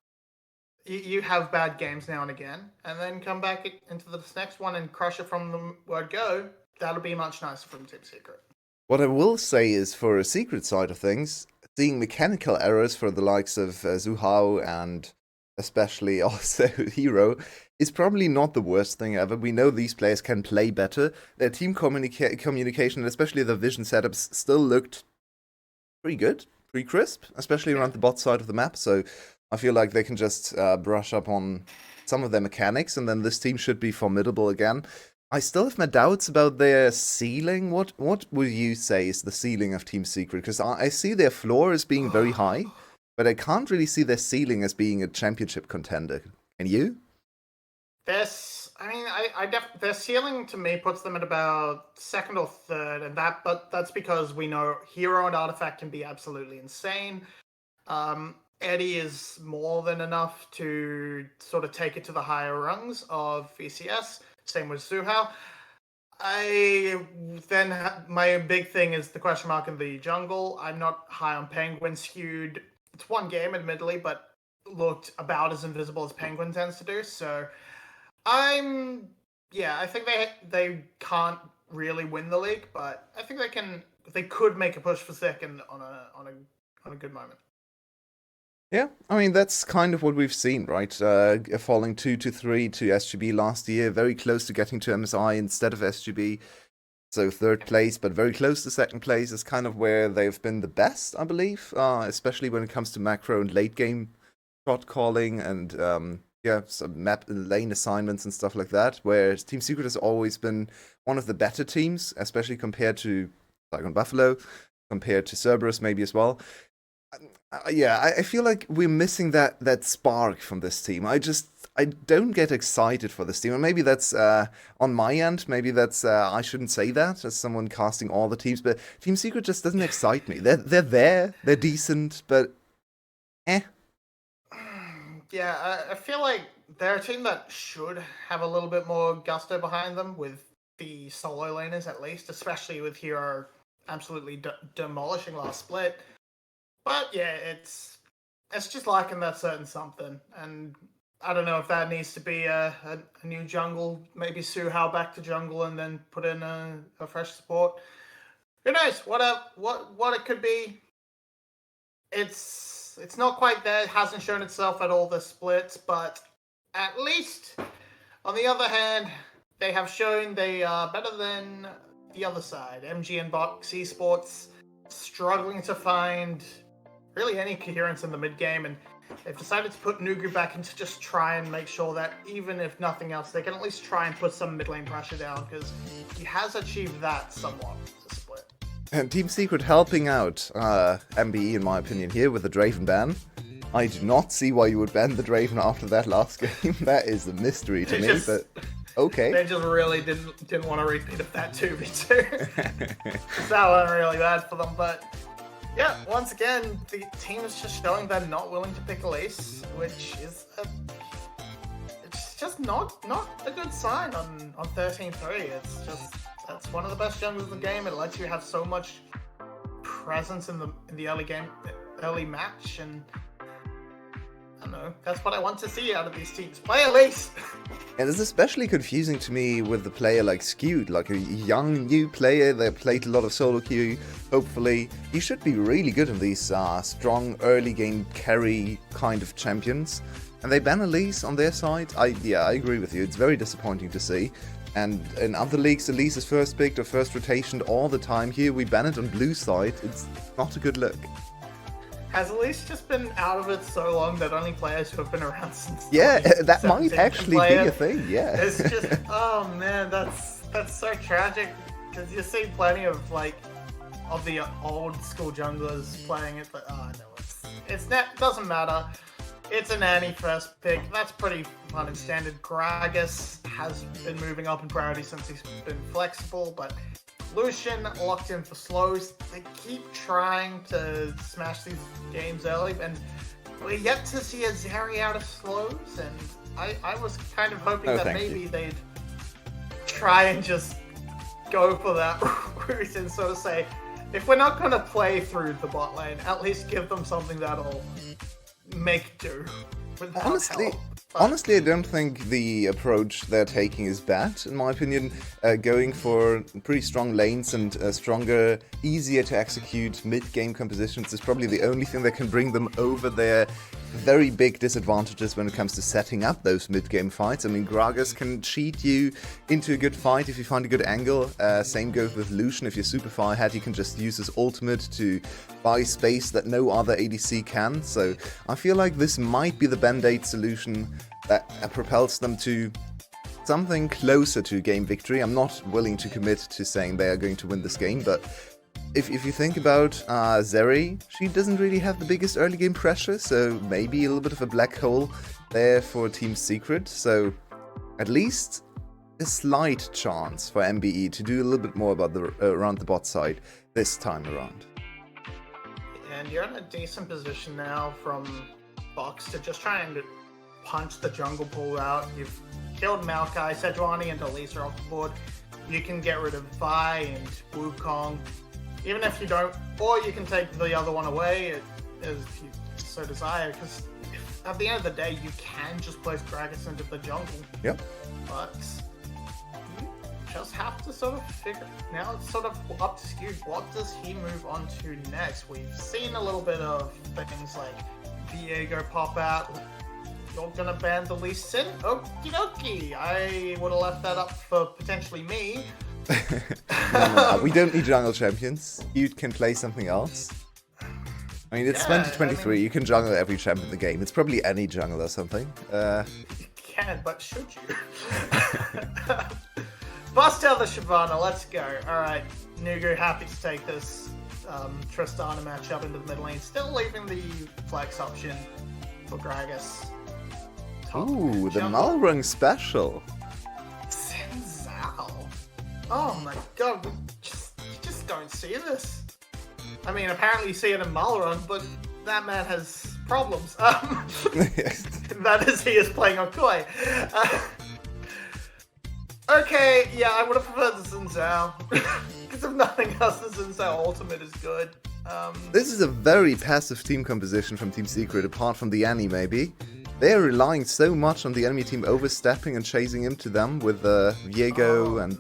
You have bad games now and again, and then come back into this next one and crush it from the word go. That'll be much nicer from Team Secret. What I will say is, for a Secret side of things, seeing mechanical errors for the likes of Zuhao and especially also Hero is probably not the worst thing ever. We know these players can play better. Their team communication, and especially their vision setups, still looked pretty good, pretty crisp, especially around the bot side of the map. So I feel like they can just brush up on some of their mechanics, and then this team should be formidable again. I still have my doubts about their ceiling. What would you say is the ceiling of Team Secret? Because I see their floor as being very high, but I can't really see their ceiling as being a championship contender. Can you? Their ceiling to me puts them at about second or third, and that's because we know Hero and Artifact can be absolutely insane. Eddie is more than enough to sort of take it to the higher rungs of VCS. Same with Zuhao. My big thing is the question mark in the jungle. I'm not high on Penguin. Skewed. It's one game, admittedly, but looked about as invisible as Penguin tends to do. So I think they can't really win the league, but I think they could make a push for second on a good moment. Yeah, I mean, that's kind of what we've seen, right? Falling 2-3 to SGB last year, very close to getting to MSI instead of SGB. So third place, but very close to second place is kind of where they've been the best, I believe, especially when it comes to macro and late game shot calling and some map lane assignments and stuff like that, where Team Secret has always been one of the better teams, especially compared to Saigon Buffalo, compared to Cerberus maybe as well. I feel like we're missing that spark from this team. I don't get excited for this team, and maybe that's on my end. Maybe that's I shouldn't say that as someone casting all the teams, but Team Secret just doesn't excite me. They're there, they're decent, but Yeah, I feel like they're a team that should have a little bit more gusto behind them with the solo laners at least, especially with Hero absolutely demolishing last split. But yeah, it's just lacking that certain something, and I don't know if that needs to be a new jungle, maybe Zuhao back to jungle and then put in a fresh support. Who knows? What it could be? It's not quite there. It hasn't shown itself at all the splits, but at least on the other hand, they have shown they are better than the other side. MG and Box Esports struggling to find really any coherence in the mid game, and they've decided to put Nugu back in to just try and make sure that even if nothing else, they can at least try and put some mid lane pressure down, because he has achieved that somewhat this split. And Team Secret helping out MBE, in my opinion, here with the Draven ban. I do not see why you would ban the Draven after that last game. That is a mystery to me, but okay. They just really didn't want to repeat of that 2v2. That wasn't really bad for them, but yeah, once again, the team is just showing they're not willing to pick Elise, which is it's just not a good sign on 13-3. It's just, that's one of the best jungles in the game. It lets you have so much presence in the early match, and I don't know, that's what I want to see out of these teams. Play Elise! And it's especially confusing to me with a player like Skewed, like a young new player that played a lot of solo queue. Hopefully, he should be really good in these strong early game carry kind of champions. And they ban Elise on their side. I agree with you. It's very disappointing to see. And in other leagues, Elise is first picked or first rotationed all the time. Here we ban it on blue side. It's not a good look. Has Elise just been out of it so long that only players who have been around since that might actually be a thing, yeah. It's just, oh man, that's so tragic, because you see plenty of like of the old school junglers playing it, but no, it's not, doesn't matter. It's an Annie first pick. That's pretty fun and standard. Gragas has been moving up in priority since he's been flexible, but Lucian locked in for slows. They keep trying to smash these games early, and we're yet to see a Zeri out of slows, and I was kind of hoping that maybe they'd try and just go for that route and sort of say, if we're not going to play through the bot lane, at least give them something that'll make do. Honestly, I don't think the approach they're taking is bad, in my opinion. Going for pretty strong lanes and stronger, easier to execute mid-game compositions is probably the only thing that can bring them over their very big disadvantages when it comes to setting up those mid-game fights. I mean, Gragas can cheat you into a good fight if you find a good angle. Same goes with Lucian. If you're super far ahead, you can just use his ultimate to buy space that no other ADC can. So I feel like this might be the band-aid solution that propels them to something closer to game victory. I'm not willing to commit to saying they are going to win this game, but if you think about Zeri, she doesn't really have the biggest early game pressure, so maybe a little bit of a black hole there for Team Secret. So at least a slight chance for MBE to do a little bit more about the around the bot side this time around. And you're in a decent position now from Fox to just try and punch the jungle pool out. You've killed Maokai, Sejuani, and Elise are off the board. You can get rid of Vi and Wukong. Even if you don't, or you can take the other one away if you so desire, because at the end of the day, you can just place Gragas into the jungle. Yep. But you just have to sort of figure, now it's sort of up to you. What does he move on to next? We've seen a little bit of things like Viego pop out. You're gonna ban the Lee Sin? Okie dokie. I would have left that up for potentially me. No, we don't need jungle champions. You can play something else. I mean, it's 2023. I mean, you can jungle every champion in the game. It's probably any jungle or something. You can, but should you? Bust out the Shyvana. Let's go. All right, Nugu, happy to take this Tristana matchup into the mid lane. Still leaving the flex option for Gragas. Ooh, the Malrung special. Sinzal. Oh my god, you just don't see this. I mean, apparently you see it in Malrung, but that man has problems. That is, he is playing on Koi. Okay, yeah, I would have preferred the Sinzal. Because if nothing else, the Sinzal ultimate is good. This is a very passive team composition from Team Secret, apart from the Annie, maybe. They're relying so much on the enemy team overstepping and chasing into them with Viego and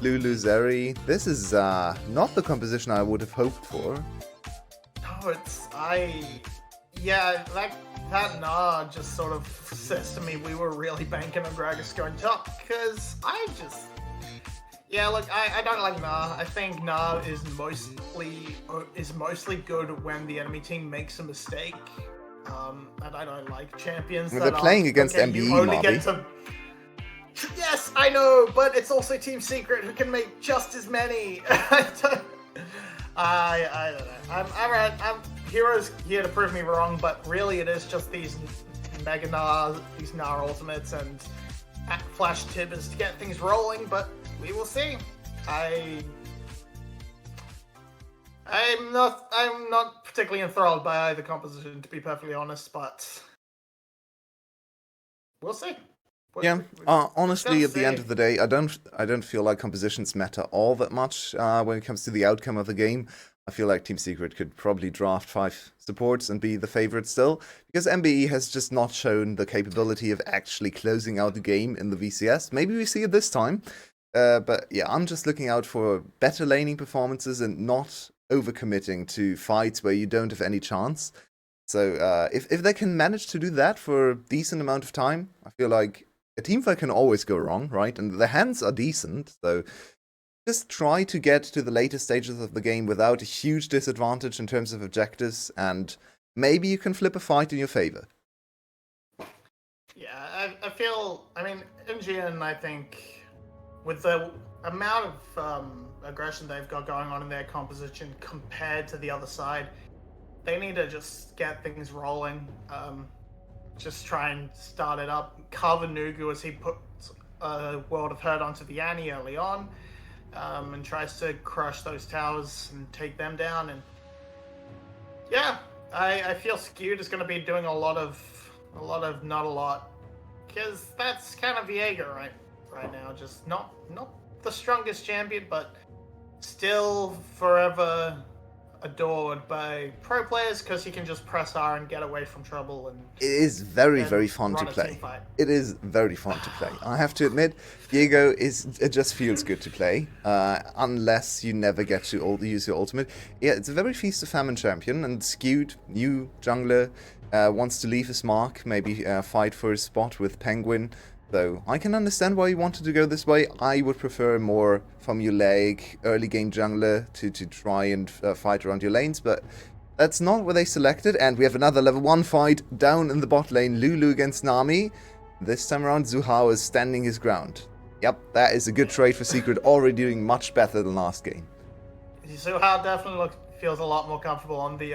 Lulu Zeri. This is not the composition I would have hoped for. No, yeah, that nah just sort of says to me we were really banking on Gragas going top, because yeah, look, I don't like Nah. I think Nah is mostly good when the enemy team makes a mistake. And I don't like champions they're playing against MBE, Yes, I know, but it's also Team Secret who can make just as many. I don't know. Heroes here to prove me wrong, but really it is just these Mega Gnar, these Gnar ultimates and Flash Tibbers to get things rolling, but we will see. I'm not particularly enthralled by either composition, to be perfectly honest, but we'll see. Honestly, at the end of the day, I don't feel like compositions matter all that much when it comes to the outcome of the game. I feel like Team Secret could probably draft 5 supports and be the favorite still, because MBE has just not shown the capability of actually closing out the game in the VCS. Maybe we see it this time, but yeah, I'm just looking out for better laning performances and not overcommitting to fights where you don't have any chance. So if they can manage to do that for a decent amount of time, I feel like a teamfight can always go wrong, right? And the hands are decent, so just try to get to the later stages of the game without a huge disadvantage in terms of objectives, and maybe you can flip a fight in your favor. Yeah, I feel, I mean, NGN, I think, amount of aggression they've got going on in their composition compared to the other side, they need to just get things rolling. Just try and start it up. Cover Nugu as he puts a World of Hurt onto the Annie early on, and tries to crush those towers and take them down. And yeah, I feel Skewed is going to be doing a lot of not a lot, because that's kind of Viega right now. Just not the strongest champion, but still forever adored by pro players because he can just press R and get away from trouble. And it is very fun to play. It is very fun to play. I have to admit, Diego it just feels good to play, unless you never get to use your ultimate. Yeah, it's a very Feast of Famine champion, and Skewed, new jungler, wants to leave his mark, maybe fight for his spot with Penguin. So I can understand why you wanted to go this way. I would prefer more formulaic early game jungler to try and fight around your lanes, but that's not what they selected. And we have another level 1 fight down in the bot lane, Lulu against Nami. This time around, Zuhao is standing his ground. Yep, that is a good trade for Secret, already doing much better than last game. Zuhao definitely feels a lot more comfortable on the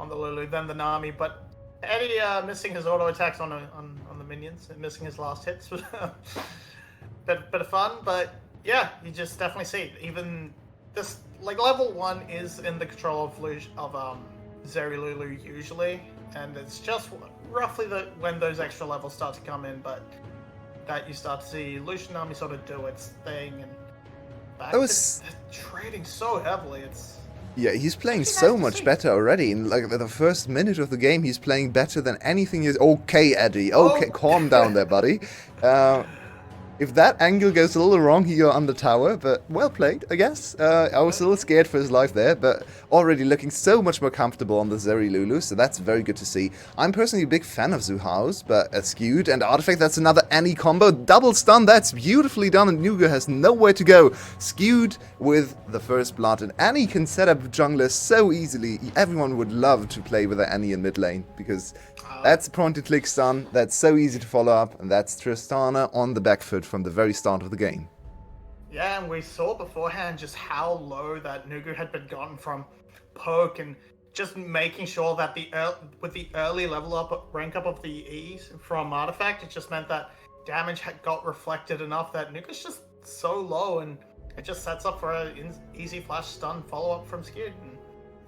Lulu than the Nami, but Eddie missing his auto attacks on the minions and missing his last hits was bit of fun. But yeah, you just definitely see even this, like, level 1 is in the control of Zeri Lulu usually, and it's just roughly when those extra levels start to come in, but that you start to see Lucian Nami sort of do its thing, and they're trading so heavily. Yeah, he's playing so much better already. In like the first minute of the game, he's playing better than anything is. Okay, Eddie. Okay, calm down there, buddy. If that angle goes a little wrong, you're on the tower, but well played, I guess. I was a little scared for his life there, but already looking so much more comfortable on the Zeri Lulu, so that's very good to see. I'm personally a big fan of Zuhao's, but Skewed and Artifact, that's another Annie combo. Double stun, that's beautifully done, and Nugu has nowhere to go. Skewed with the first blood, and Annie can set up jungler so easily. Everyone would love to play with Annie in mid lane, because that's a point-and-click stun, that's so easy to follow up, and that's Tristana on the back foot from the very start of the game. Yeah, and we saw beforehand just how low that Nugu had been gotten from poke, and just making sure that with the early rank up of the E from Artifact, it just meant that damage had got reflected enough that Nugu's just so low, and it just sets up for an easy flash stun follow-up from Skewed.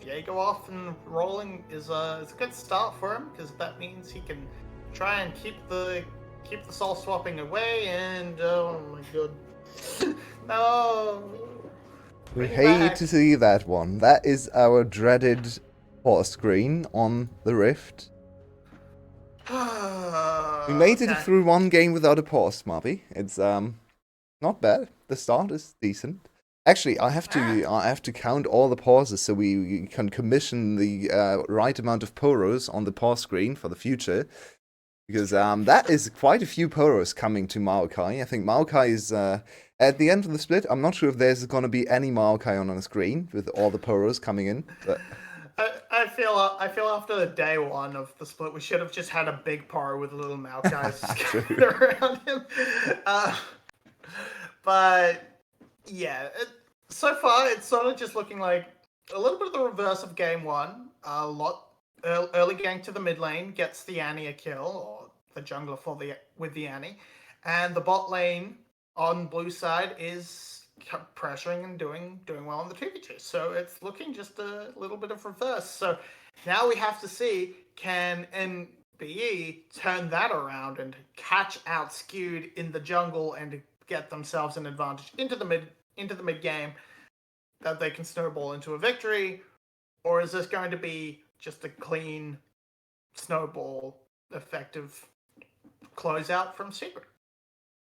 Viega off and rolling is a good start for him, because that means he can try and keep the soul swapping away. And oh my god, no! We hate to see that one. That is our dreaded pause screen on the Rift. We made it through one game without a pause, Marby. It's not bad. The start is decent. Actually, I have to count all the pauses so we can commission the right amount of poros on the pause screen for the future, because that is quite a few poros coming to Maokai. I think Maokai is at the end of the split. I'm not sure if there's going to be any Maokai on the screen with all the poros coming in. But I feel after the day 1 of the split, we should have just had a big poro with little Maokai scattered around him. But yeah, so far it's sort of just looking like a little bit of the reverse of game 1. Early gank to the mid lane gets the Annie a kill, or the jungler with the Annie, and the bot lane on blue side is pressuring and doing well on the 2v2. So it's looking just a little bit of reverse. So now we have to see, can MBE turn that around and catch out Skewed in the jungle and get themselves an advantage into the mid game that they can snowball into a victory, or is this going to be just a clean snowball effective closeout from Secret?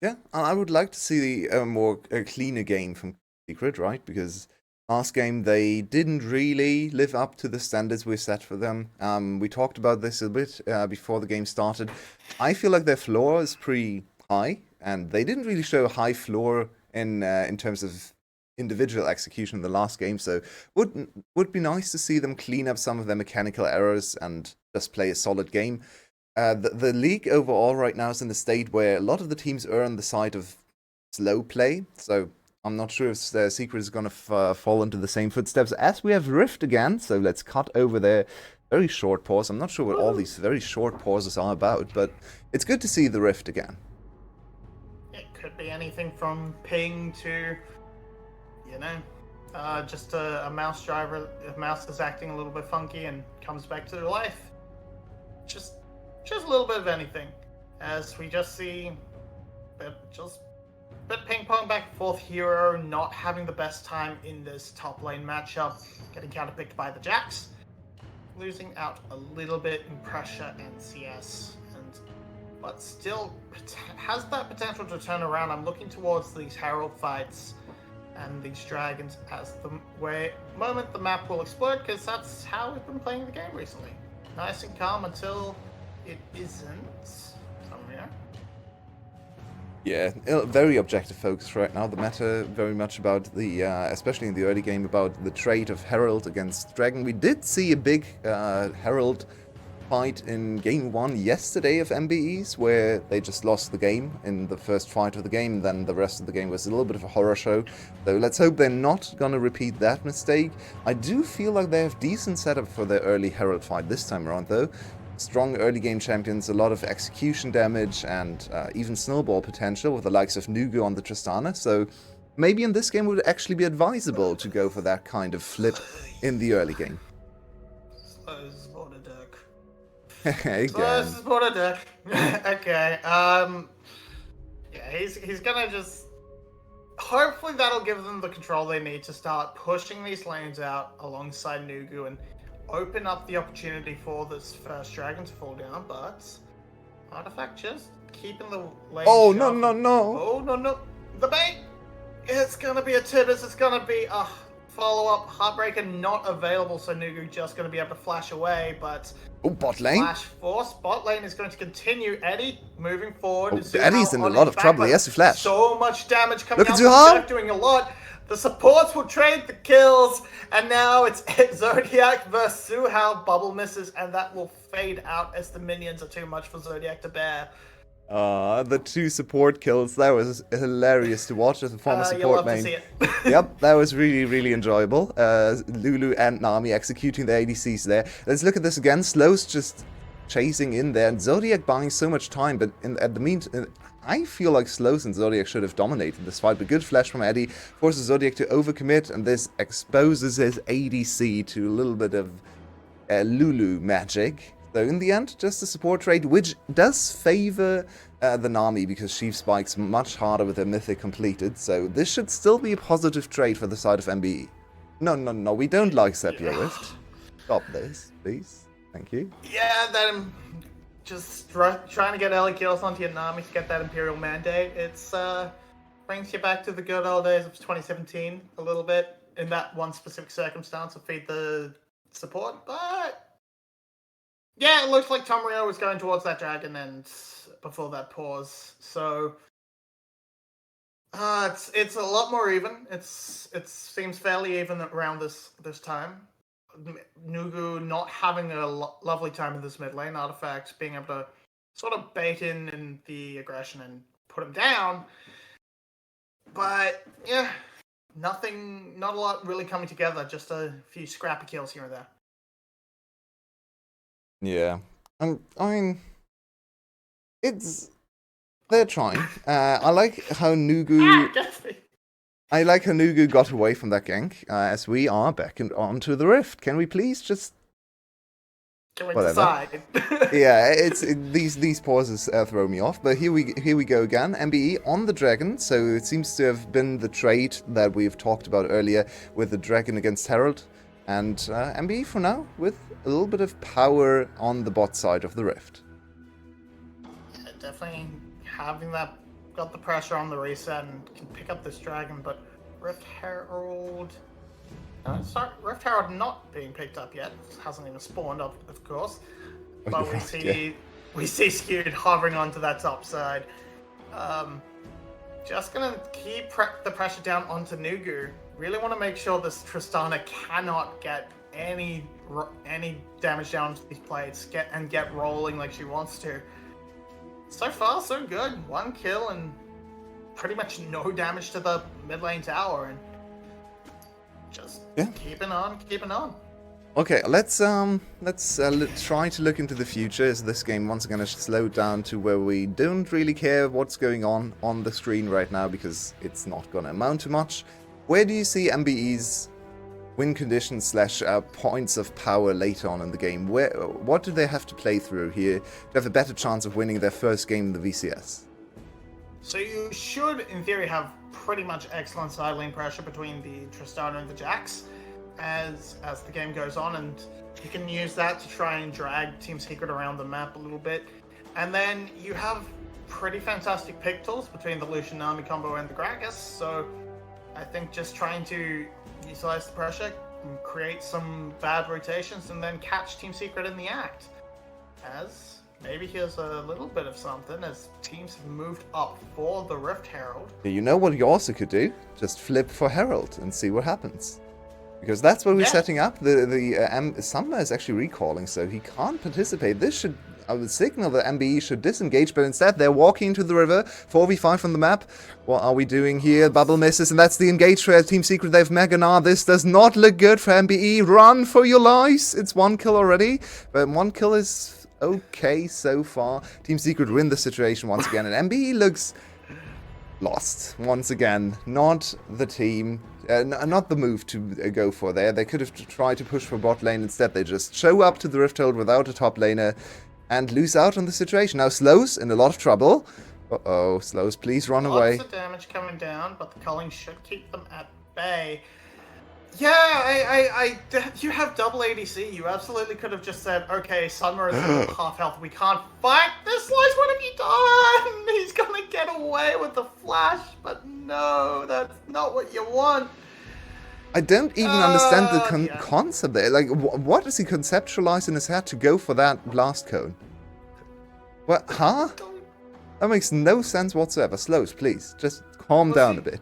Yeah, I would like to see a cleaner game from Secret, right? Because last game they didn't really live up to the standards we set for them. We talked about this a bit before the game started. I feel like their floor is pretty high, and they didn't really show a high floor in terms of individual execution in the last game. So would be nice to see them clean up some of their mechanical errors and just play a solid game. The league overall right now is in a state where a lot of the teams are on the side of slow play. So I'm not sure if the Secret is going to fall into the same footsteps as we have Rift again, so let's cut over there. Very short pause. I'm not sure what all these very short pauses are about, but it's good to see the Rift again. It could be anything from ping to, just a mouse driver. If mouse is acting a little bit funky and comes back to life, just a little bit of anything. As we just see, bit ping pong back and forth. Hero not having the best time in this top lane matchup, getting counterpicked by the Jax, losing out a little bit in pressure and CS, but still has that potential to turn around. I'm looking towards these Herald fights and these dragons as the moment the map will explode, because that's how we've been playing the game recently. Nice and calm until it isn't. Yeah, very objective focus right now. The meta very much about the, especially in the early game, about the trait of Herald against Dragon. We did see a big Herald fight in game 1 yesterday of MBEs, where they just lost the game in the first fight of the game. Then the rest of the game was a little bit of a horror show. So let's hope they're not going to repeat that mistake. I do feel like they have decent setup for their early Herald fight this time around, though. Strong early game champions, a lot of execution damage, and even snowball potential with the likes of Nugu on the Tristana. So maybe in this game it would actually be advisable to go for that kind of flip in the early game. Again. Okay. Yeah, he's gonna just. Hopefully that'll give them the control they need to start pushing these lanes out alongside Nugu and open up the opportunity for this first dragon to fall down, but Artifact just keeping the lane. Oh, no. Oh, no. The bait! It's gonna be a Tibbers, it's gonna be a follow-up Heartbreaker not available, so Nugu just gonna be able to flash away, but bot lane? Flash force, bot lane is going to continue. Eddie moving forward. Eddie's in a lot of trouble, he has to flash. So much damage coming out. Zuhal doing a lot. The supports will trade the kills, and now it's Zodiac versus Zuhal. Bubble misses, and that will fade out as the minions are too much for Zodiac to bear. The 2 support kills, that was hilarious to watch as a former support main. To see it. Yep, that was really, really enjoyable. Lulu and Nami executing the ADCs there. Let's look at this again. Slow's just chasing in there, and Zodiac buying so much time, but at the meantime, I feel like Slows and Zodiac should have dominated this fight, but good flash from Eddie forces Zodiac to overcommit, and this exposes his ADC to a little bit of Lulu magic. So in the end, just a support trade, which does favor the Nami, because she spikes much harder with her Mythic completed, so this should still be a positive trade for the side of MBE. No, we don't like Sepia Rift. Stop this, please. Thank you. Yeah, then just trying to get early kills onto your Nami to get that Imperial Mandate. It's brings you back to the good old days of 2017 a little bit in that one specific circumstance to feed the support, but yeah, it looks like Tomrio was going towards that dragon and before that pause. So it's a lot more even. It seems fairly even around this time. Nugu not having a lovely time in this mid lane. Artifact being able to sort of bait in the aggression and put him down. But yeah, not a lot really coming together. Just a few scrappy kills here and there. Yeah, I mean, they're trying. I like how Nugu. I like how Nugu got away from that gank, as we are back onto the Rift. Can we please just... Can we decide? Yeah, these pauses throw me off, but here we go again. MBE on the Dragon, so it seems to have been the trade that we've talked about earlier with the Dragon against Herald, and MBE for now with a little bit of power on the bot side of the Rift. Yeah, definitely having that. Got the pressure on the reset and can pick up this dragon, but Rift Herald... Rift Herald not being picked up yet. It hasn't even spawned up, of course. But we see Skewed hovering onto that top side. Just gonna keep the pressure down onto Nugu. Really want to make sure this Tristana cannot get any damage down to these plates, get rolling like she wants to. So far, so good. 1 kill and pretty much no damage to the mid lane tower, and just keeping on. Okay, let's try to look into the future. Is this game once again slow down to where we don't really care what's going on the screen right now because it's not going to amount to much? Where do you see MBE's win conditions / points of power later on in the game? What do they have to play through here to have a better chance of winning their first game in the VCS? So you should, in theory, have pretty much excellent side lane pressure between the Tristana and the Jax as the game goes on, and you can use that to try and drag Team Secret around the map a little bit. And then you have pretty fantastic pick tools between the Lucian Army combo and the Gragas, so I think just trying to utilize the pressure and create some bad rotations and then catch Team Secret in the act. As maybe here's a little bit of something as teams have moved up for the Rift Herald. You know what you also could do? Just flip for Herald and see what happens. Because that's what we're setting up. Summer is actually recalling, so he can't participate. This should signal that MBE should disengage, but instead they're walking into the river. 4v5 from the map. What are we doing here? Bubble misses, and that's the engage for Team Secret. They have Meganar. This does not look good for MBE. Run for your lives. It's 1 kill already, but 1 kill is okay so far. Team Secret win the situation once again, and MBE looks lost once again. Not the team. Not the move to go for there. They could have tried to push for bot lane. Instead, they just show up to the Rift Herald without a top laner and lose out on the situation. Now, Slow's in a lot of trouble. Uh-oh, Slows, please run away. Lots of damage coming down, but the culling should keep them at bay. Yeah, you have double ADC. You absolutely could have just said, okay, Sunmer is half health. We can't fight this slice. What have you done? He's going to get away with the flash, but no, that's not what you want. I don't even understand the concept there. Like, what does he conceptualize in his head to go for that blast cone? What? Huh? That makes no sense whatsoever. Slows, please. Just calm down a bit.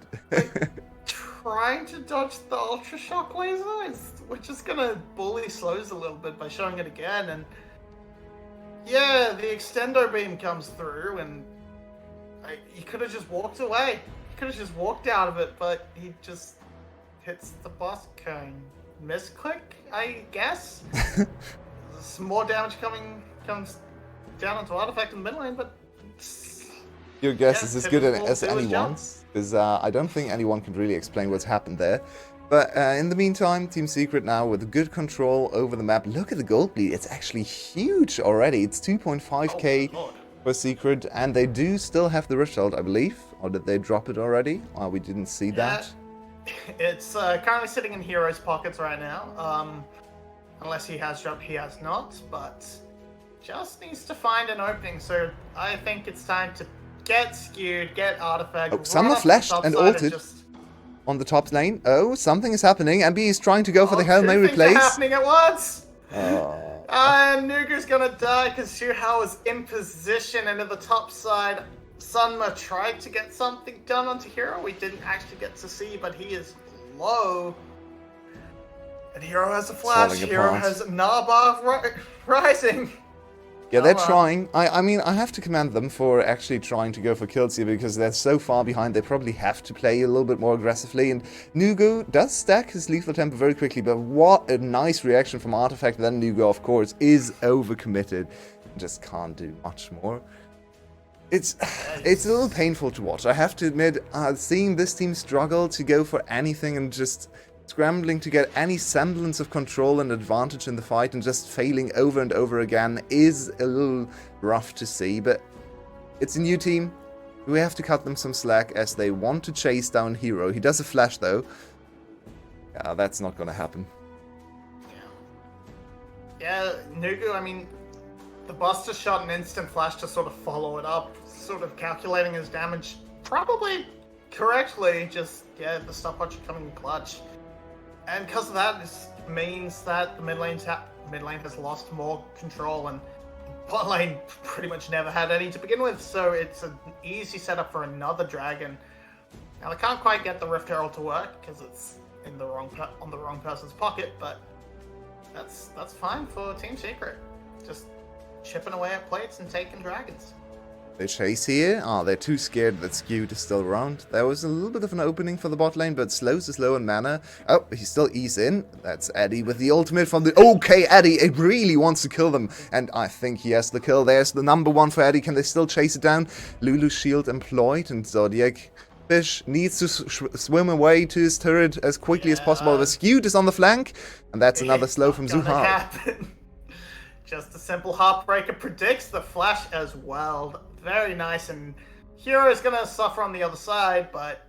Trying to dodge the Ultra Shock laser? We're just gonna bully Slows a little bit by showing it again, and yeah, the Extendo Beam comes through, and he could have just walked away. He could have just walked out of it, but he just hits the boss cone. Misclick, I guess? Some more damage comes down onto Artifact in the mid lane, but your guess is as good as anyone's. Because I don't think anyone can really explain what's happened there. But in the meantime, Team Secret now with good control over the map. Look at the gold bleed. It's actually huge already. It's 2.5k for Secret. And they do still have the Rift Herald, I believe. Or did they drop it already? Oh, we didn't see that. It's currently sitting in Hero's pockets right now. Unless he has dropped, he has not. But just needs to find an opening. So I think it's time to get skewed, get Artifact. Oh, Summer flashed and ulted on the top lane. Oh, something is happening. MB is trying to go for the Hail Mary replace. Happening at once. Oh. And Nugu's gonna die because Shuhao is in position, and at the top side, Sunma tried to get something done onto Hero. We didn't actually get to see, but he is low. And Hero has a flash. Hero has Narbar rising. Yeah, they're trying. I mean, I have to commend them for actually trying to go for kills here because they're so far behind. They probably have to play a little bit more aggressively. And Nugu does stack his lethal tempo very quickly, but what a nice reaction from Artifact. Then Nugu, of course, is overcommitted. Just can't do much more. It's a little painful to watch. I have to admit, seeing this team struggle to go for anything and just scrambling to get any semblance of control and advantage in the fight and just failing over and over again is a little rough to see, but it's a new team. We have to cut them some slack as they want to chase down Hero. He does a flash though. Yeah, that's not gonna happen. Yeah, Nugu, I mean, the Buster shot an instant flash to sort of follow it up, sort of calculating his damage probably correctly, just, yeah, the stopwatch coming in clutch. And because of that, this means that the mid lane has lost more control, and bot lane pretty much never had any to begin with. So it's an easy setup for another dragon. Now they can't quite get the Rift Herald to work because it's in the on the wrong person's pocket, but that's fine for Team Secret. Just chipping away at plates and taking dragons. They chase here. Ah, they're too scared that Skewed is still around. There was a little bit of an opening for the bot lane, but Slows is low in mana. Oh, he still ease in. That's Eddie with the ultimate from the... Okay, Eddie, it really wants to kill them. And I think he has the kill. There's the number one for Eddie. Can they still chase it down? Lulu's shield employed, and Zodiac Fish needs to swim away to his turret as quickly as possible. The Skewed is on the flank, and that's another slow from Zuhao. Just a simple Heartbreaker predicts the flash as well. Very nice, and Hero is going to suffer on the other side, but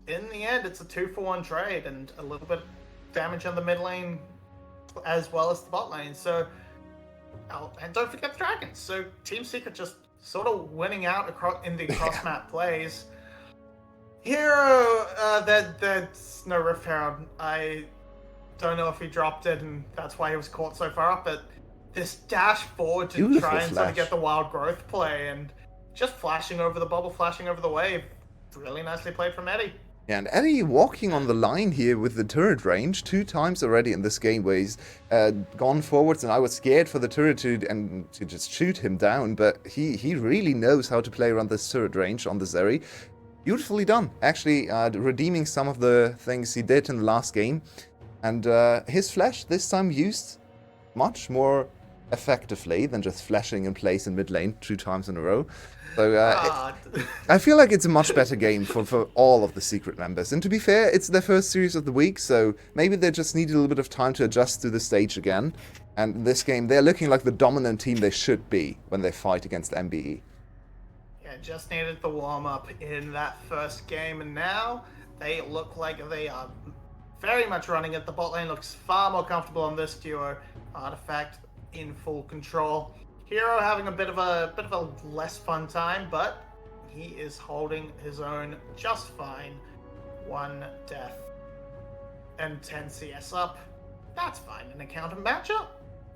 in the end, it's a 2-for-1 trade, and a little bit of damage on the mid lane as well as the bot lane. So, and don't forget the dragons. So Team Secret just sort of winning out in the cross-map plays. Hero, that's no Rift Herald. I don't know if he dropped it, and that's why he was caught so far up, but this dash forward to Beautiful try and sort of flash. get the wild growth play, and just flashing over the bubble, flashing over the wave. Really nicely played from Eddie. Yeah, and Eddie walking on the line here with the turret range 2 times already in this game where he's gone forwards, and I was scared for the turret to just shoot him down, but he really knows how to play around this turret range on the Zeri. Beautifully done. Actually, redeeming some of the things he did in the last game. And his flash this time used much more effectively than just flashing in place in mid lane 2 times in a row. So I feel like it's a much better game for all of the Secret members. And to be fair, it's their first series of the week, so maybe they just need a little bit of time to adjust to the stage again. And this game, they're looking like the dominant team they should be when they fight against MBE. Yeah, just needed the warm-up in that first game, and now they look like they are very much running it. The bot lane looks far more comfortable on this duo. Artifact in full control. Hero having a bit of a less fun time, but he is holding his own just fine. 1 death and 10 CS up. That's fine in a counter matchup.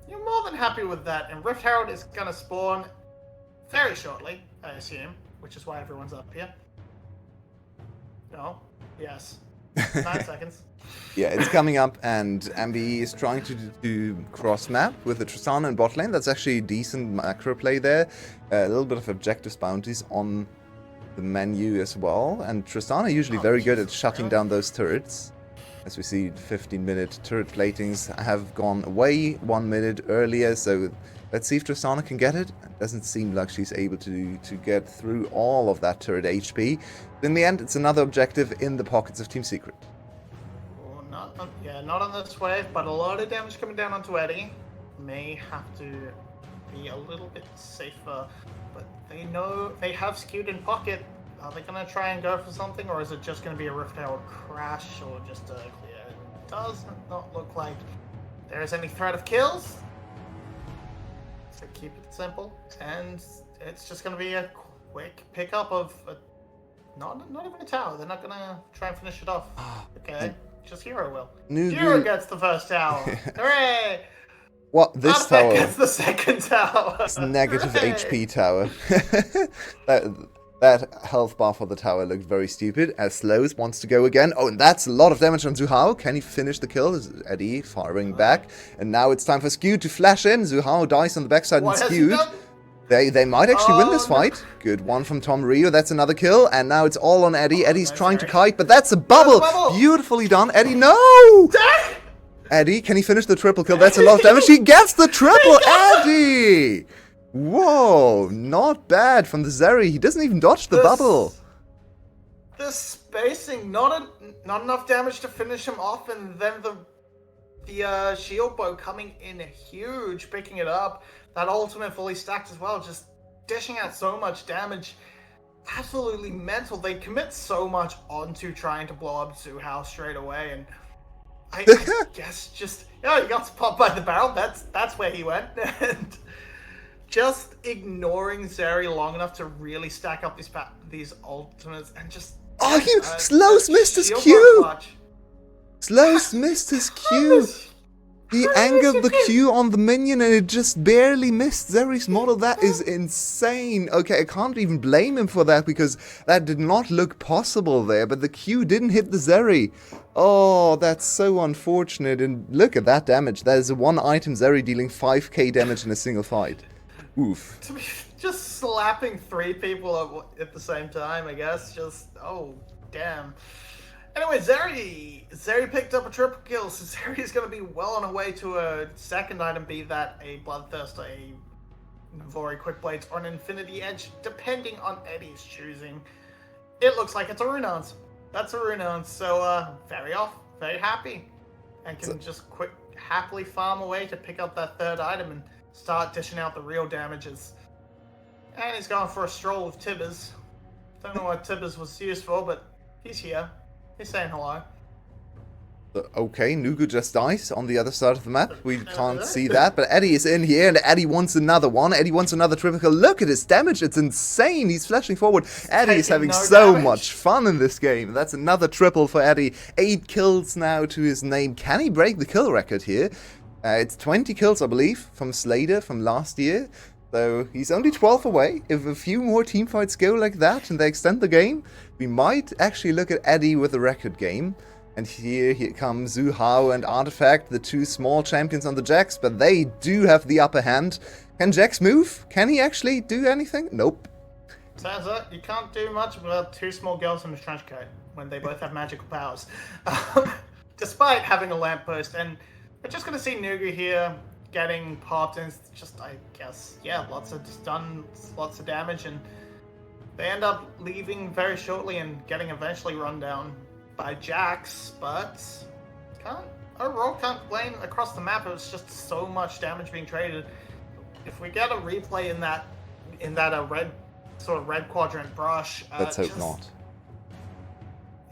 You're more than happy with that. And Rift Herald is gonna spawn very shortly, I assume, which is why everyone's up here. No? Yes. 9 seconds. Yeah, it's coming up, and MBE is trying to do cross-map with the Tristana and bot lane. That's actually decent macro play there. A little bit of objectives bounties on the menu as well. And Tristana usually very good at shutting down those turrets. As we see, 15-minute turret platings have gone away 1 minute earlier, so let's see if Tristana can get it. It doesn't seem like she's able to get through all of that turret HP. In the end, it's another objective in the pockets of Team Secret. Not on this wave, but a lot of damage coming down onto Eddie. May have to be a little bit safer, but they know they have Skewed in pocket. Are they going to try and go for something, or is it just going to be a Rift Herald crash, or just a clear? It does not look like there is any threat of kills. So keep it simple, and it's just going to be a quick pickup of not even a tower. They're not going to try and finish it off. Okay. Just Hero will. Hero gets the first tower. Hooray! What? This tower? Gets the second tower. It's negative Hooray! HP tower. that health bar for the tower looked very stupid. As Slows wants to go again. Oh, and that's a lot of damage on Zuhao. Can he finish the kill? Is Eddie firing back? And now it's time for Skewed to flash in. Zuhao dies on the backside and Skewed. They might actually win this fight. No. Good one from Tom Rio. That's another kill. And now it's all on Eddie. Eddie's trying to kite, but that's a bubble. Beautifully done. Eddie, no! Eddie, can he finish the triple kill? That's a lot of damage. He gets the triple. Eddie! Whoa, not bad from the Zeri. He doesn't even dodge the bubble. The spacing, not enough damage to finish him off, and then the shield bow coming in huge, picking it up. That ultimate fully stacked as well, just dishing out so much damage. Absolutely mental. They commit so much onto trying to blow up Zuhao straight away, and I guess just he got popped by the barrel. That's where he went, and just ignoring Zeri long enough to really stack up these ultimates and just. Oh, Slows missed his Q. Slows missed his Q. He angered the Q on the minion and it just barely missed Zeri's model. That is insane. Okay, I can't even blame him for that because that did not look possible there. But the Q didn't hit the Zeri. Oh, that's so unfortunate. And look at that damage. That is a one item Zeri dealing 5k damage in a single fight. Oof. just slapping 3 people at the same time, I guess. Just, oh, damn. Anyway, Zeri picked up a triple kill, so Zeri is going to be well on her way to a second item, be that a Bloodthirst, a Navori Quick Blades, or an Infinity Edge, depending on Eddie's choosing. It looks like it's a Runons. That's a Runons, so very happy. And can just happily farm away to pick up that third item and start dishing out the real damages. And he's going for a stroll with Tibbers. Don't know what Tibbers was used for, but he's here. He's saying hello. Okay, Nugu just dies on the other side of the map. We can't see that, but Eddie is in here, and Eddie wants another one. Eddie wants another triple kill. Look at his damage, it's insane. He's flashing forward. Eddie is having so much fun in this game. That's another triple for Eddie. 8 kills now to his name. Can he break the kill record here? It's 20 kills, I believe, from Slater from last year. So he's only 12 away. If a few more teamfights go like that and they extend the game, we might actually look at Eddie with a record game. And here comes Zhu Hao and Artifact, the 2 small champions on the Jax, but they do have the upper hand. Can Jax move? Can he actually do anything? Nope. Turns out you can't do much without 2 small girls in a trench coat when they both have magical powers. Despite having a lamppost, and we're just going to see Nugu here getting popped and just, I guess, yeah, lots of damage, and they end up leaving very shortly and getting eventually run down by Jax, but overall can't complain. Across the map, it was just so much damage being traded. If we get a replay in that red quadrant brush, let's hope not.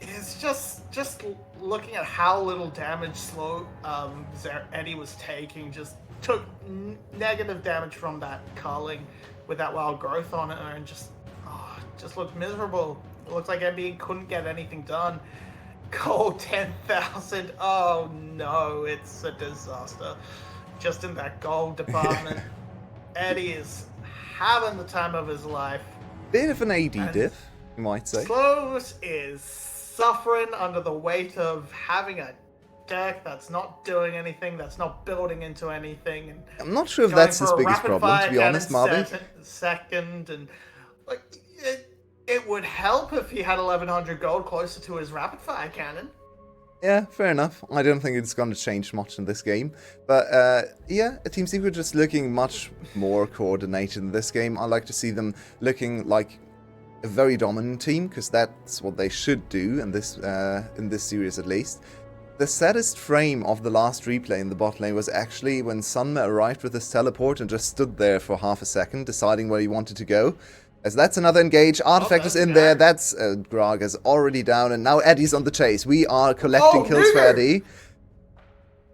It's just looking at how little damage Eddie was taking. Just took negative damage from that culling with that wild growth on her, and just looked miserable. It looked like MBE couldn't get anything done. Gold 10,000. Oh no, it's a disaster. Just in that gold department. Eddie is having the time of his life. Bit of an AD diff, you might say. Slows is suffering under the weight of having a deck that's not doing anything, that's not building into anything. And I'm not sure if that's his biggest problem, to be honest, Marby. Second, and like it would help if he had 1100 gold closer to his rapid fire cannon. Yeah, fair enough. I don't think it's going to change much in this game. But yeah, Team Secret just looking much more coordinated in this game. I like to see them looking like a very dominant team, because that's what they should do in this series at least. The saddest frame of the last replay in the bot lane was actually when Sunma arrived with his teleport and just stood there for half a second, deciding where he wanted to go. As that's another engage, Artifact is in there, that's Gragas already down, and now Eddie's on the chase. We are collecting kills for Eddie.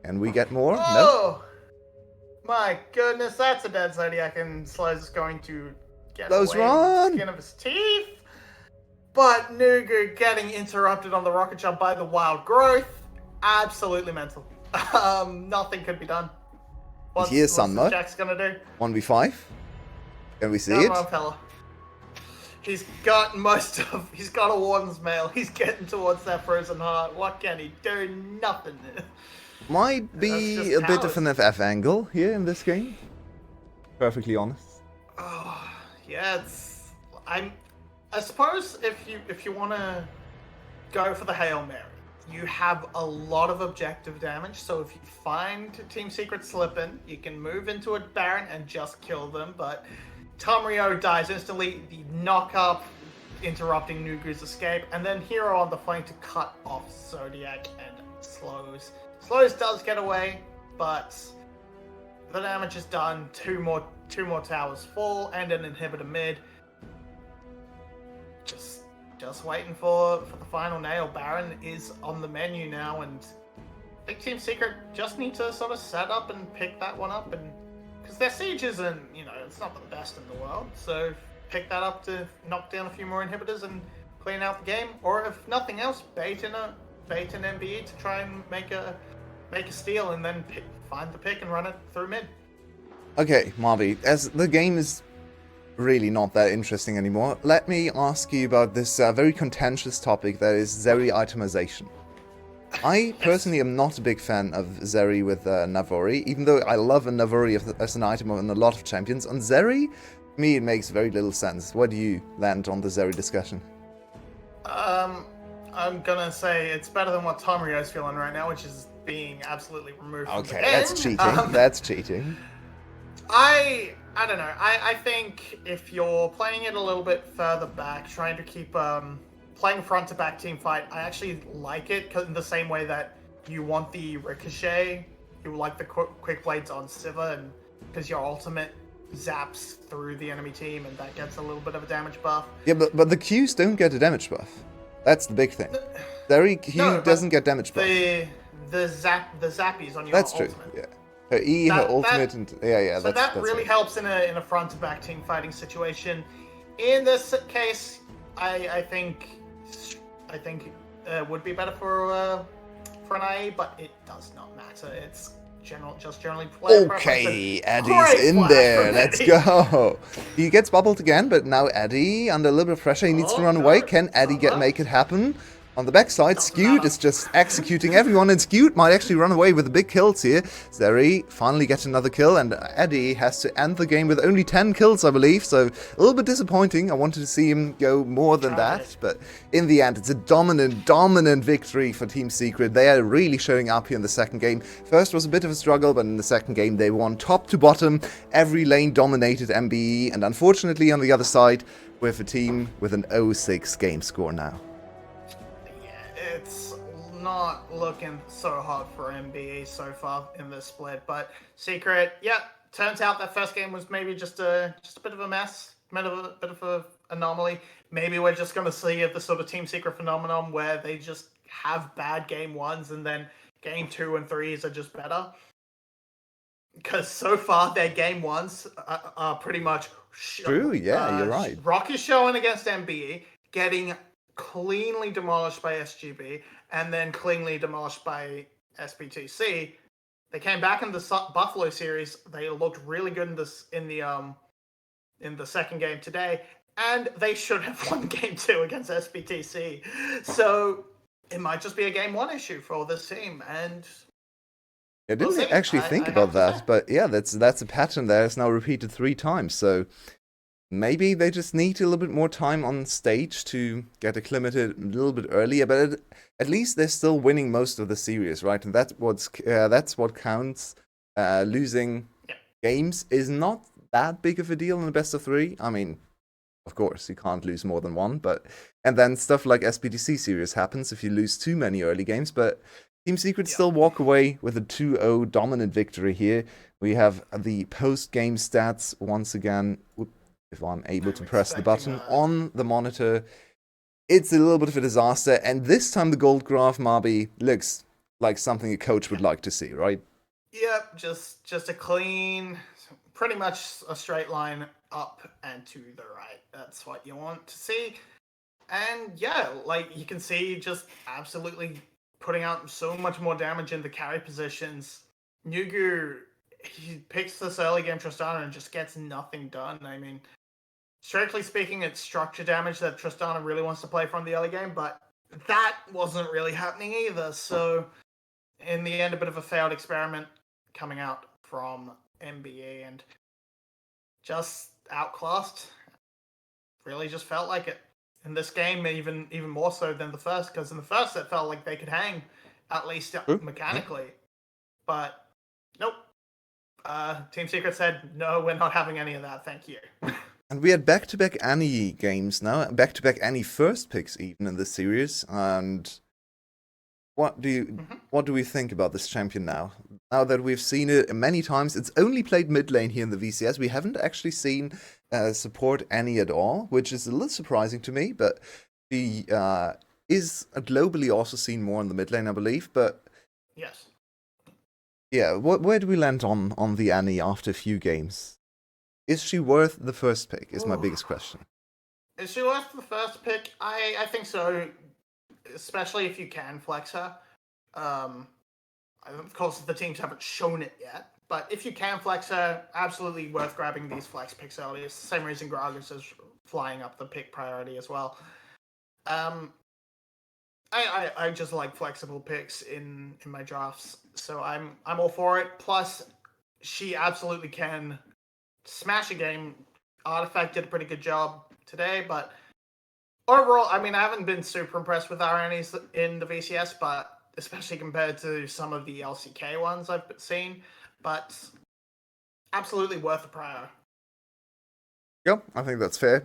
Can we get more? No. My goodness, that's a dead Zodiac, and Slows is going to get away with the skin of his teeth. But Nugu getting interrupted on the rocket jump by the wild growth. Absolutely mental. Nothing could be done. What's Jack's gonna do? 1v5? Can we see it? On, fella. He's got a Warden's Mail. He's getting towards that frozen heart. What can he do? Nothing. Might be a bit of an FF angle here in this game. Perfectly honest. Oh, yeah, I suppose if you want to go for the Hail Mary, you have a lot of objective damage, so if you find Team Secret slipping, you can move into a Baron and just kill them, but Tamrio dies instantly, the knock-up interrupting Nugu's escape, and then Hero on the flank to cut off Zodiac and Slows. Slows does get away, but the damage is done, two more towers fall, and an inhibitor mid. Just waiting for the final nail. Baron is on the menu now, and I think Team Secret just need to sort of set up and pick that one up, and because their siege isn't, it's not the best in the world, so pick that up to knock down a few more inhibitors and clean out the game, or if nothing else, bait an MBE to try and make a steal, and then find the pick and run it through mid. Okay, Marby, as the game is really not that interesting anymore, let me ask you about this very contentious topic that is Zeri itemization. I personally am not a big fan of Zeri with Navori, even though I love a Navori as an item on a lot of champions. On Zeri, me, it makes very little sense. Where do you land on the Zeri discussion? I'm gonna say it's better than what Tomario's feeling right now, which is being absolutely removed from the Okay, game. that's cheating. That's cheating. I don't know. I think if you're playing it a little bit further back, trying to keep playing front to back team fight, I actually like it in the same way that you want the ricochet, you like the quick blades on Siva, and because your ultimate zaps through the enemy team, and that gets a little bit of a damage buff. Yeah, but the Qs don't get a damage buff. That's the big thing. Zeri Q doesn't get damage buff. The zappies on your That's ultimate. true. Yeah. Her E, her ultimate, and yeah. So that that's really helps in a front to back team fighting situation. In this case, I think it would be better for an IE, but it does not matter. It's generally player Okay, preference. Eddie's in there. Eddie. Let's go. He gets bubbled again, but now Eddie, under a little bit of pressure, he needs to run away. Can Eddie make it happen? On the backside, Skewed is just executing everyone, and Skewed might actually run away with the big kills here. Zeri finally gets another kill, and Eddie has to end the game with only 10 kills, I believe, so a little bit disappointing. I wanted to see him go more than that, but in the end, it's a dominant victory for Team Secret. They are really showing up here in the second game. First was a bit of a struggle, but in the second game, they won top to bottom. Every lane dominated MBE, and unfortunately, on the other side, with a team with an 0-6 game score now. It's not looking so hot for MBE so far in this split, but Secret, turns out that first game was maybe just a bit of a mess, a bit of an anomaly. Maybe we're just going to see the sort of Team Secret phenomenon where they just have bad game ones and then game 2 and 3s are just better. Because so far their game ones are pretty much true. Yeah, you're right. Rock is showing against MBE, getting cleanly demolished by SGB, and then cleanly demolished by SPTC. They came back in the Buffalo series. They looked really good in the second game today, and they should have won game 2 against SPTC. So it might just be a game 1 issue for this team, and I didn't actually think about that, but yeah, that's a pattern there. It's now repeated 3 times, so maybe they just need a little bit more time on stage to get acclimated a little bit earlier, but at least they're still winning most of the series, right? And that's what counts. Losing games is not that big of a deal in the best of 3. I mean, of course, you can't lose more than 1, and then stuff like SPTC series happens if you lose too many early games, but Team Secret still walk away with a 2-0 dominant victory here. We have the post-game stats once again. If I'm able to press the button on the monitor, it's a little bit of a disaster. And this time the gold graph, Marby, looks like something a coach would like to see, right? Yep, just a clean, pretty much a straight line up and to the right. That's what you want to see. And yeah, like you can see, just absolutely putting out so much more damage in the carry positions. Nugu, he picks this early game Tristana and just gets nothing done. I mean, strictly speaking, it's structure damage that Tristana really wants to play from the early game, but that wasn't really happening either. So, in the end, a bit of a failed experiment coming out from MBE, and just outclassed. Really just felt like it. In this game, even more so than the first, because in the first it felt like they could hang, at least mechanically. But, nope. Team Secret said, no, we're not having any of that, thank you. And we had back-to-back Annie games now, back-to-back Annie first picks even in this series. And what do we think about this champion now? Now that we've seen it many times, it's only played mid lane here in the VCS. We haven't actually seen support Annie at all, which is a little surprising to me. But she is globally also seen more in the mid lane, I believe. But yes, yeah, where do we land on the Annie after a few games? Is she worth the first pick, is my biggest question. Is she worth the first pick? I think so, especially if you can flex her. Of course, the teams haven't shown it yet, but if you can flex her, absolutely worth grabbing these flex picks early. It's the same reason Gragas is flying up the pick priority as well. I just like flexible picks in my drafts, so I'm all for it. Plus, she absolutely can smash a game Artifact did a pretty good job today, but overall, I mean, I haven't been super impressed with our Annies in the VCS, but especially compared to some of the LCK ones I've seen. But absolutely worth a prior. Yeah, I think that's fair.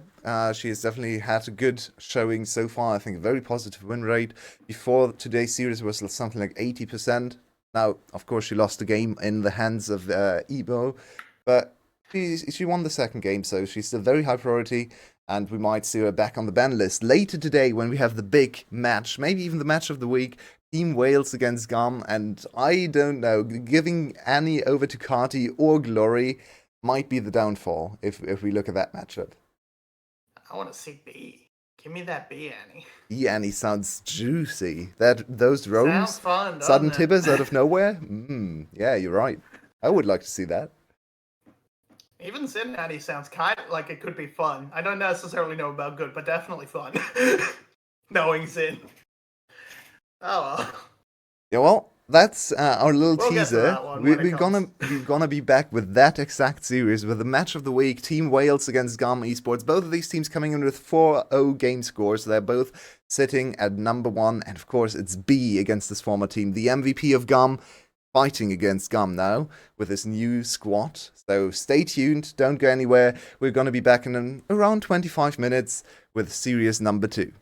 She has definitely had a good showing so far. I think a very positive win rate. Before today's series was something like 80%. Now, of course, she lost the game in the hands of Ebo, but she won the second game, so she's still very high priority, and we might see her back on the ban list later today when we have the big match, maybe even the match of the week. Team Wales against GUM, and I don't know, giving Annie over to Carti or Glory might be the downfall if we look at that matchup. I want to see B. Give me that B, Annie. Annie sounds juicy. Those Sounds roams, fun, sudden doesn't tibbers out it? of nowhere. Yeah, you're right. I would like to see that. Even Zin Annie sounds kind of like it could be fun. I don't necessarily know about good, but definitely fun. Knowing Zin. Oh well. Yeah, well, that's our little We'll get to teaser. that one when it We're gonna be back with that exact series with the match of the week: Team Wales against GUM Esports. Both of these teams coming in with 4-0 game scores. They're both sitting at number 1, and of course, it's B against this former team, the MVP of GUM, fighting against GUM now with his new squad. So stay tuned, don't go anywhere. We're gonna be back in around 25 minutes with series number 2.